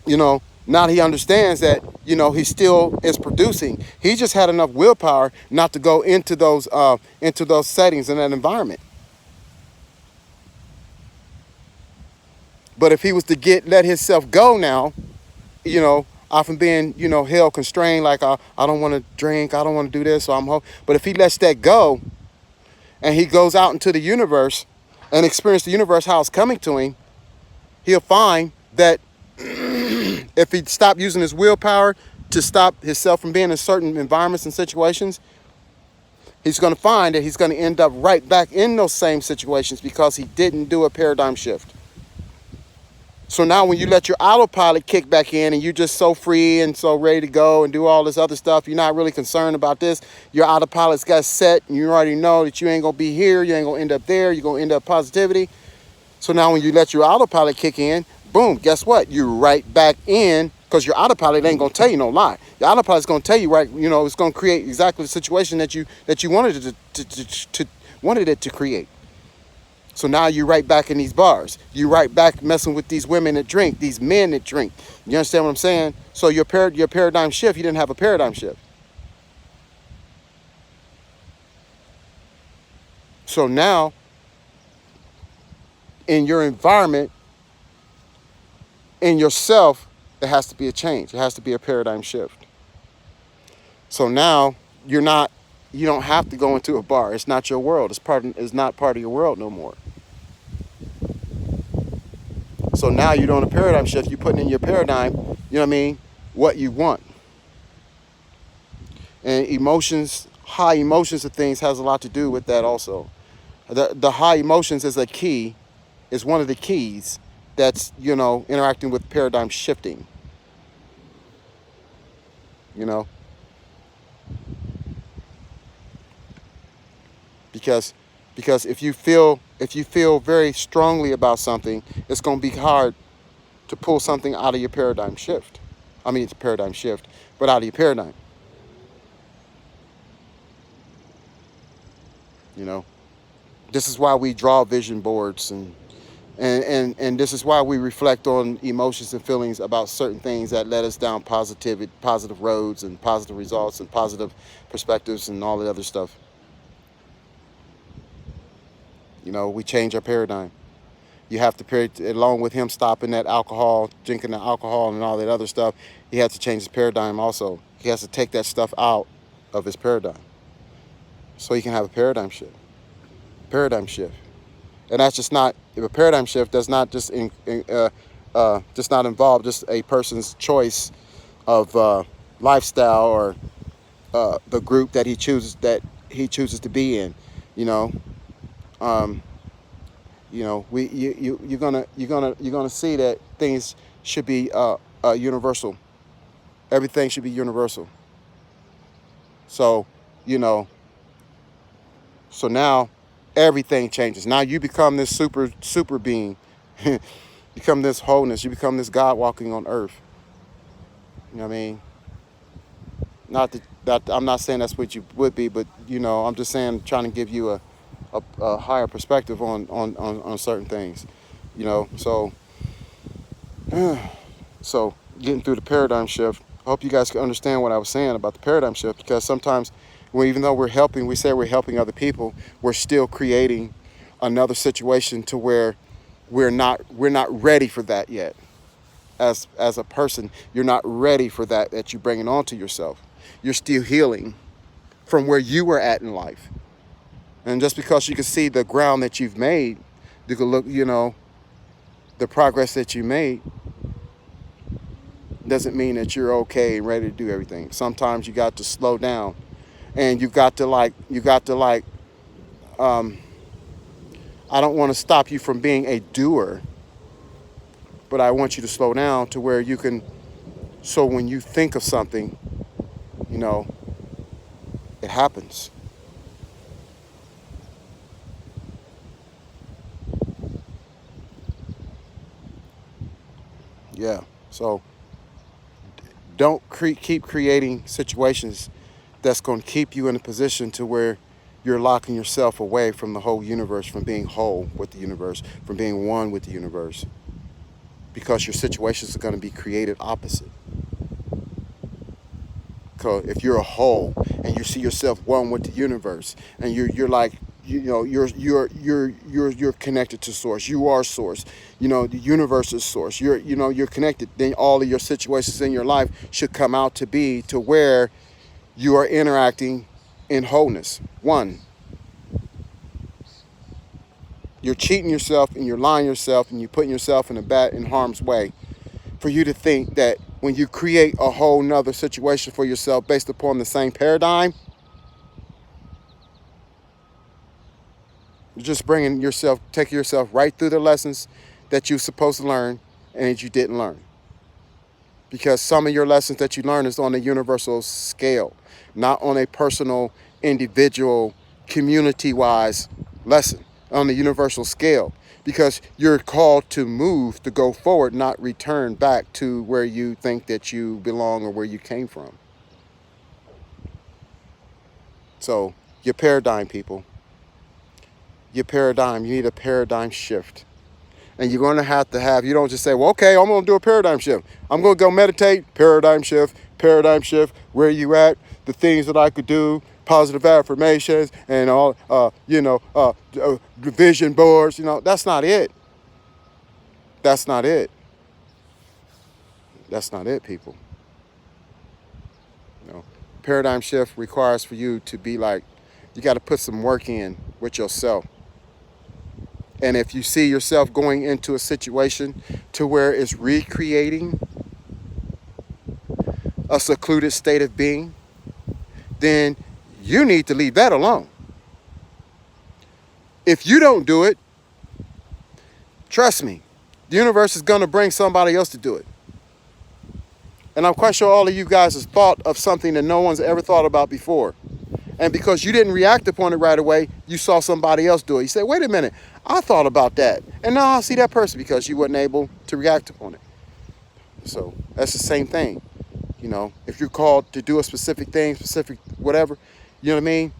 you know, now he understands that, you know, he still is producing. He just had enough willpower not to go into those settings in that environment. But if he was to let himself go now, you know, often being, you know, held constrained, like I don't want to drink, I don't want to do this, so but if he lets that go and he goes out into the universe, and experience the universe how it's coming to him, he'll find that if he stopped using his willpower to stop himself from being in certain environments and situations, he's going to find that he's going to end up right back in those same situations because he didn't do a paradigm shift. So now when you let your autopilot kick back in and you're just so free and so ready to go and do all this other stuff, you're not really concerned about this. Your autopilot's got set and you already know that you ain't going to be here, you ain't going to end up there, you're going to end up positivity. So now when you let your autopilot kick in, boom, guess what? You're right back in, because your autopilot ain't going to tell you no lie. Your autopilot's going to tell you right, it's going to create exactly the situation that you wanted it wanted it to create. So now you're right back in these bars. You're right back messing with these women that drink, these men that drink. You understand what I'm saying? So your paradigm shift, you didn't have a paradigm shift. So now, in your environment, in yourself, there has to be a change. It has to be a paradigm shift. So now you don't have to go into a bar. It's not your world. It's not part of your world no more. So now you're doing a paradigm shift. You're putting in your paradigm, what you want. And emotions, high emotions of things has a lot to do with that also. The high emotions is one of the keys that's, interacting with paradigm shifting. Because if you feel very strongly about something, it's going to be hard to pull something out of your paradigm shift. I mean, it's a paradigm shift, but out of your paradigm. This is why we draw vision boards and this is why we reflect on emotions and feelings about certain things that led us down positive roads and positive results and positive perspectives and all the other stuff. We change our paradigm. You have to, along with him stopping that alcohol, drinking the alcohol and all that other stuff, he has to change his paradigm also. He has to take that stuff out of his paradigm so he can have a paradigm shift. And that's just not, if a paradigm shift does not just not involve just a person's choice of lifestyle or the group that he chooses to be in. You're gonna see that things should be universal. Everything should be universal. So so now everything changes. Now you become this super being. You become this wholeness. You become this God walking on earth. You know what I mean? Not that I'm not saying that's what you would be, but I'm just saying, trying to give you a higher perspective on certain things. So so getting through the paradigm shift. I hope you guys can understand what I was saying about the paradigm shift, because sometimes even though we say we're helping other people, we're still creating another situation to where we're not ready for that yet. As a person, you're not ready for that you're bringing onto yourself. You're still healing from where you were at in life. And just because you can see the ground that you've made, you can look, the progress that you made, doesn't mean that you're okay and ready to do everything. Sometimes you got to slow down, and you got to I don't want to stop you from being a doer, but I want you to slow down to where you can, so when you think of something, it happens. Yeah, so don't keep creating situations that's going to keep you in a position to where you're locking yourself away from the whole universe, from being whole with the universe, from being one with the universe, because your situations are going to be created opposite. Because if you're a whole and you see yourself one with the universe, and you're like, you're connected to source. You are source. The universe is source. You're connected. Then all of your situations in your life should come out to be to where you are interacting in wholeness. One. You're cheating yourself and you're lying yourself and you're putting yourself in harm's way for you to think that when you create a whole nother situation for yourself based upon the same paradigm, you're just taking yourself right through the lessons that you're supposed to learn and that you didn't learn. Because some of your lessons that you learn is on a universal scale, not on a personal, individual, community-wise lesson, on the universal scale. Because you're called to move, to go forward, not return back to where you think that you belong or where you came from. So, your paradigm, people. Your paradigm. You need a paradigm shift. And you're going to have, you don't just say, well, okay, I'm going to do a paradigm shift. I'm going to go meditate, paradigm shift, where you at, the things that I could do, positive affirmations, and all, vision boards. That's not it. That's not it. That's not it, people. Paradigm shift requires for you to be like, you got to put some work in with yourself. And if you see yourself going into a situation to where it's recreating a secluded state of being, then you need to leave that alone. If you don't do it, trust me, the universe is going to bring somebody else to do it. And I'm quite sure all of you guys have thought of something that no one's ever thought about before. And because you didn't react upon it right away, you saw somebody else do it. You said, wait a minute, I thought about that. And now I see that person because you weren't able to react upon it. So that's the same thing. If you're called to do a specific thing, specific whatever, you know what I mean?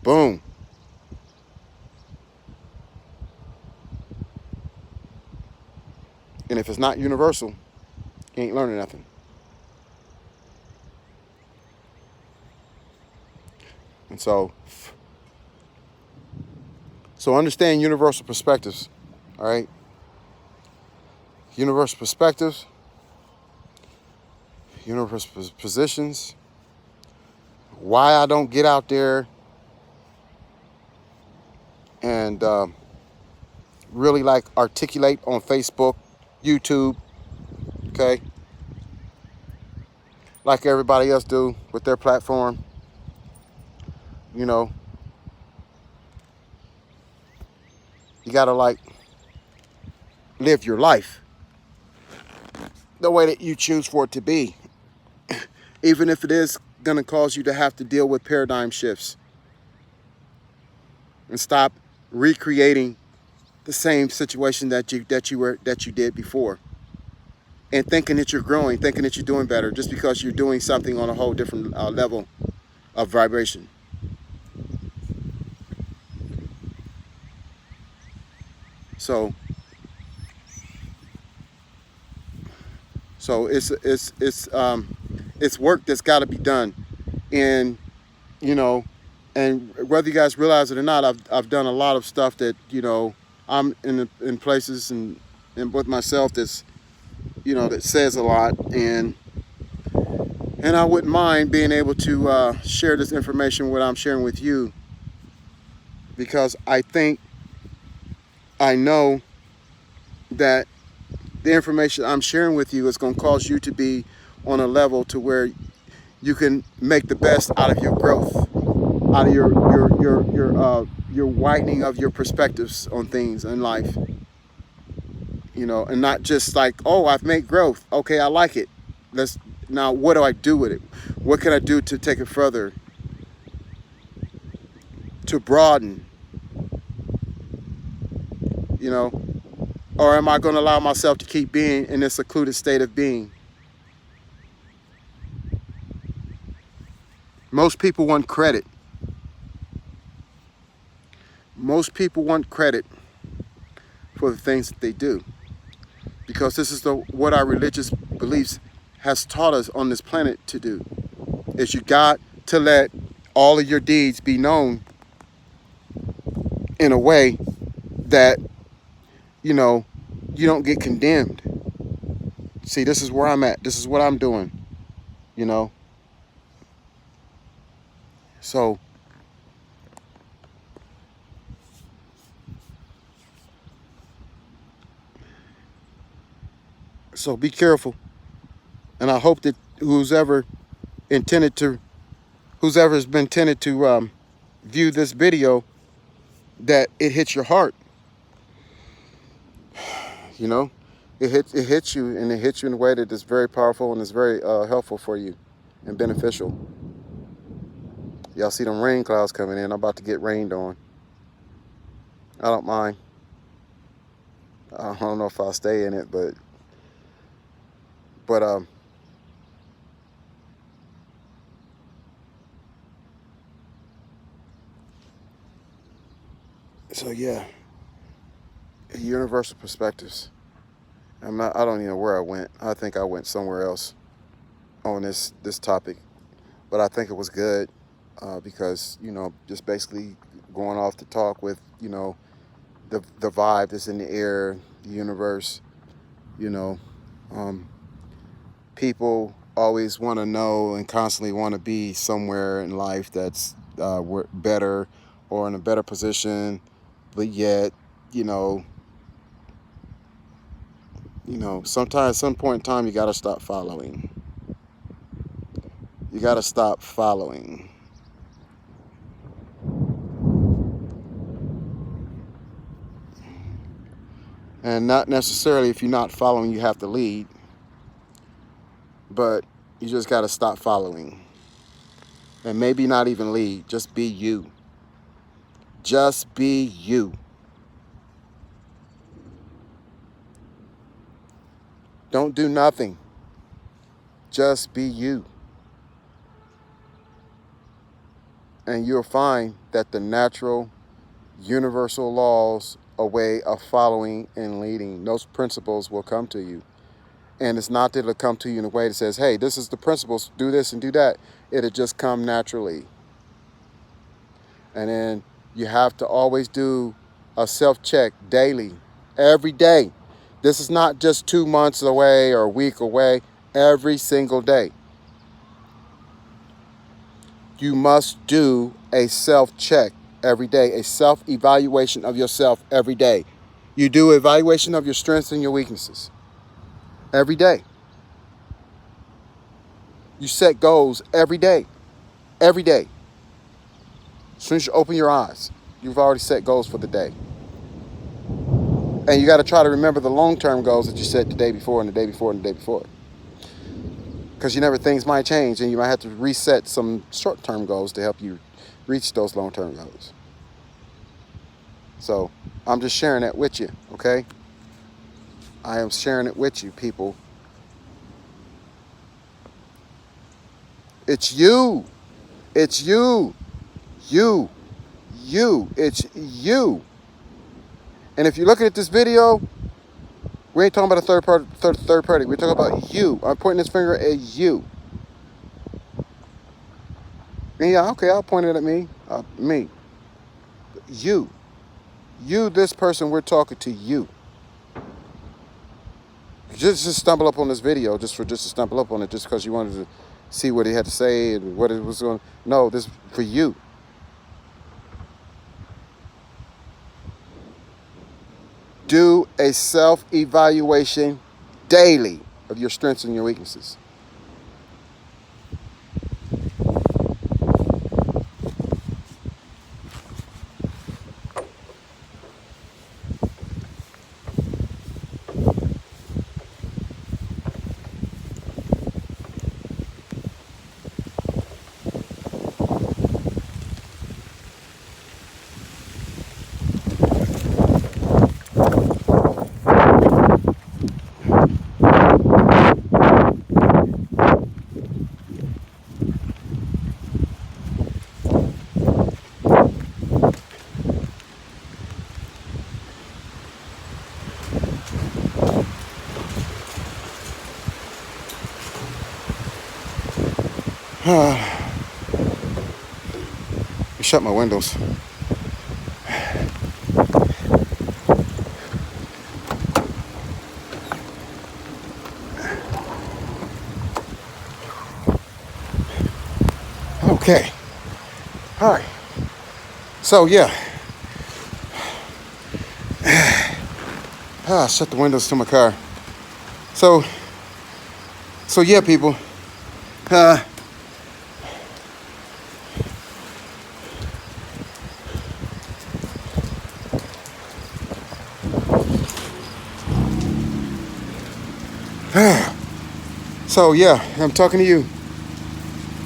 Boom. And if it's not universal, you ain't learning nothing. And so understand universal perspectives, all right? Universal perspectives, universal positions, why I don't get out there and really articulate on Facebook, YouTube, okay? Like everybody else do with their platform. You gotta live your life the way that you choose for it to be. Even if it is gonna cause you to have to deal with paradigm shifts. And stop recreating the same situation that you did before. And thinking that you're growing, thinking that you're doing better just because you're doing something on a whole different level of vibration. So it's work that's got to be done, and and whether you guys realize it or not, I've done a lot of stuff that I'm in places and with myself that's that says a lot, and I wouldn't mind being able to share this information what I'm sharing with you, because I know that the information I'm sharing with you is going to cause you to be on a level to where you can make the best out of your growth, out of your widening of your perspectives on things in life. And not just like, oh, I've made growth. Okay, I like it. Now what do I do with it? What can I do to take it further? To broaden, or am I going to allow myself to keep being in this secluded state of being? Most people want credit. Most people want credit for the things that they do, because this is what our religious beliefs has taught us on this planet to do. Is you got to let all of your deeds be known in a way that you don't get condemned. See, this is where I'm at. This is what I'm doing. So So be careful. And I hope that whoever has been intended to view this video, that it hits your heart. You know, it hits you, and it hits you in a way that is very powerful and is very helpful for you and beneficial. Y'all see them rain clouds coming in. I'm about to get rained on. I don't mind. I don't know if I'll stay in it, but so yeah, universal perspectives. I don't even know where I went. I think I went somewhere else on this topic, but I think it was good because, you know, just basically going off the talk with, you know, the vibe that's in the air, the universe. You know, people always want to know and constantly want to be somewhere in life that's better or in a better position, but yet, you know, sometimes, at some point in time, you got to stop following. You got to stop following. And not necessarily if you're not following, you have to lead. But you just got to stop following. And maybe not even lead. Just be you. Just be you. Don't do nothing. Just be you. And you'll find that the natural, universal laws, a way of following and leading, those principles will come to you. And it's not that it'll come to you in a way that says, hey, this is the principles, do this and do that. It'll just come naturally. And then you have to always do a self-check daily, every day. This is not just 2 months away or a week away, every single day. You must do a self-check every day, a self-evaluation of yourself every day. You do evaluation of your strengths and your weaknesses every day. You set goals every day. Every day. As soon as you open your eyes, you've already set goals for the day. And you got to try to remember the long-term goals that you set the day before and the day before and the day before. Because you never, things might change and you might have to reset some short-term goals to help you reach those long-term goals. So I'm just sharing that with you, okay? I am sharing it with you, people. It's you. It's you. You. It's you. And if you're looking at this video, we ain't talking about a third party. We're talking about you. I'm pointing this finger at you. And yeah, okay, I'll point it at me. Me. You. You, this person, we're talking to you. Just stumble up on this video just to stumble up on it just because you wanted to see what he had to say and what it was going. No, this is for you. Do a self-evaluation daily of your strengths and your weaknesses. Shut my windows. Okay. All right. So yeah. Shut the windows to my car. So yeah, people. Uh, so yeah, I'm talking to you.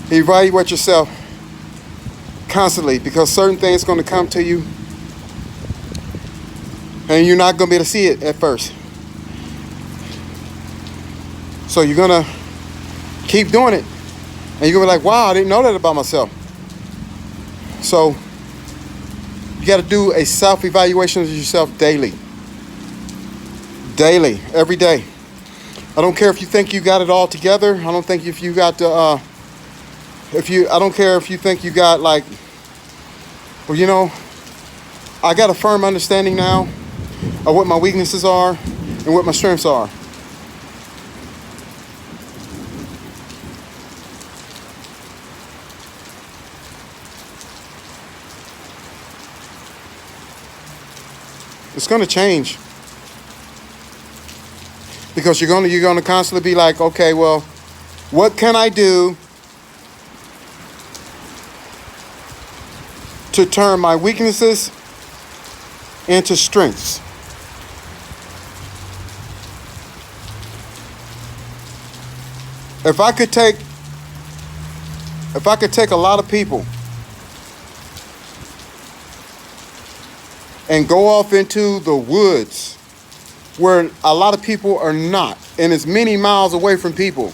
Evaluate yourself constantly, because certain things going to come to you and you're not going to be able to see it at first. So you're going to keep doing it and you're going to be like, wow, I didn't know that about myself. So you got to do a self-evaluation of yourself daily. Daily, every day. I don't care if you think you got it all together. I don't think if you got the, I don't care if you think you got like, well, you know, I got a firm understanding now of what my weaknesses are and what my strengths are. It's going to change, because you're going to constantly be like, okay, well, what can I do to turn my weaknesses into strengths? If I could take a lot of people and go off into the woods where a lot of people are not, and it's many miles away from people,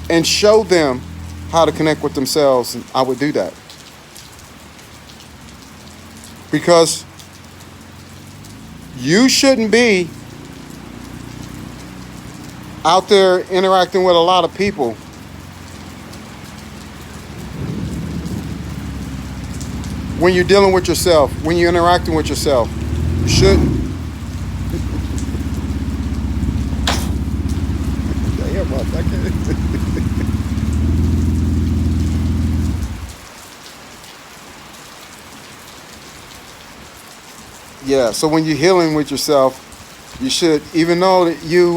and show them how to connect with themselves, I would do that. Because you shouldn't be out there interacting with a lot of people when you're dealing with yourself, when you're interacting with yourself. You shouldn't. Yeah, so when you're healing with yourself, you should, even though that you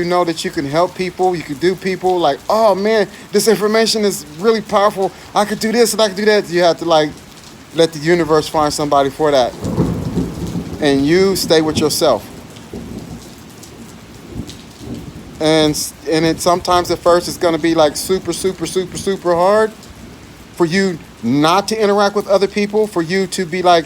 know that you can help people, you can do people, like, oh man, this information is really powerful, I could do this and I could do that. You have to like let the universe find somebody for that, and you stay with yourself. And it sometimes at first it's going to be like super hard for you not to interact with other people, for you to be like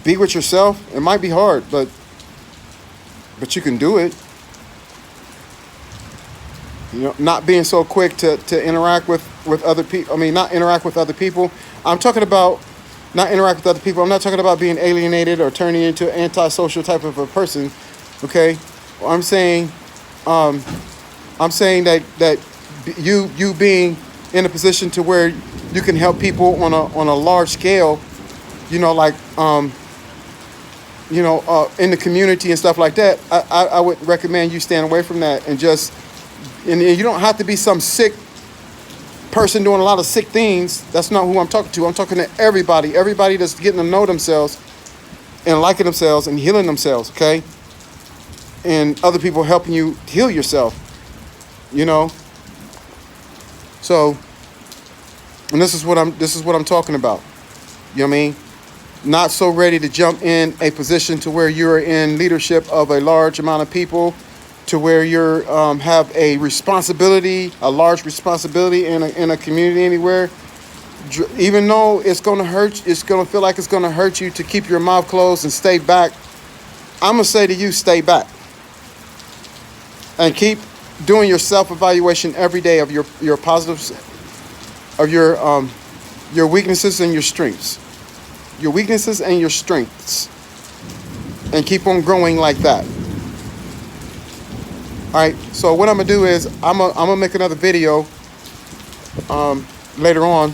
be with yourself. It might be hard, but you can do it. You know, not being so quick to interact with other people. I mean, not interact with other people. I'm talking about not interact with other people. I'm not talking about being alienated or turning into an antisocial type of a person. Okay, I'm saying that you being in a position to where you can help people on a large scale. You know, like in the community and stuff like that. I would recommend you stand away from that and just. And you don't have to be some sick person doing a lot of sick things. That's not who I'm talking to. I'm talking to everybody. Everybody that's getting to know themselves and liking themselves and healing themselves, okay? And other people helping you heal yourself, you know? So, and this is what I'm talking about. You know what I mean? Not so ready to jump in a position to where you're in leadership of a large amount of people, to where you're have a responsibility, a large responsibility in a community anywhere. Even though it's going to hurt, it's going to feel like it's going to hurt you to keep your mouth closed and stay back. I'm going to say to you, stay back. And keep doing your self-evaluation every day of your positives, of your weaknesses and your strengths. Your weaknesses and your strengths. And keep on growing like that. All right, so what I'm gonna do is I'm gonna make another video later on,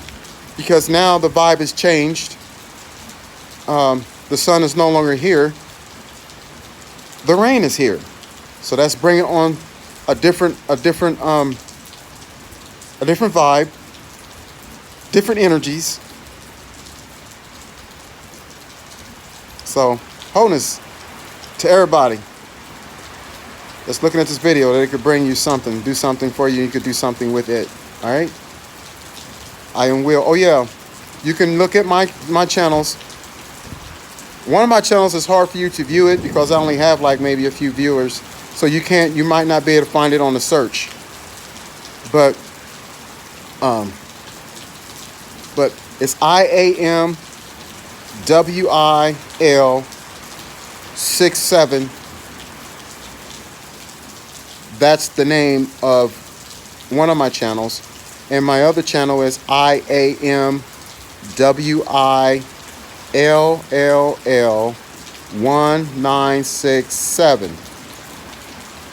because now the vibe has changed. The sun is no longer here. The rain is here, so that's bringing on a different a different vibe, different energies. So, wholeness to everybody that's looking at this video, that it could bring you something, do something for you, you could do something with it. All right? I am Will. Oh yeah, you can look at my channels. One of my channels is hard for you to view it because I only have like maybe a few viewers, so you might not be able to find it on the search. But it's IAMWIL67. That's the name of one of my channels, and my other channel is IAMWILL1967.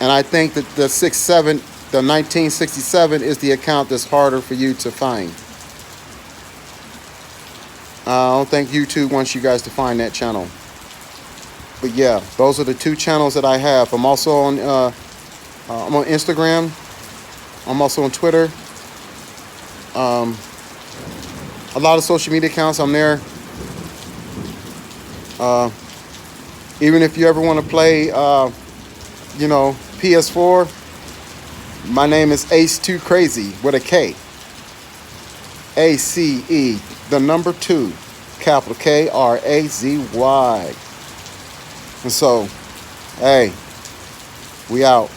And I think that the 1967 is the account that's harder for you to find. I don't think YouTube wants you guys to find that channel. But yeah, those are the two channels that I have. I'm also on I'm on Instagram. I'm also on Twitter. A lot of social media accounts. I'm there. Even if you ever want to play, PS4, my name is Ace2 Crazy with a K. ACE, the number 2, capital KRAZY. And so, hey, we out.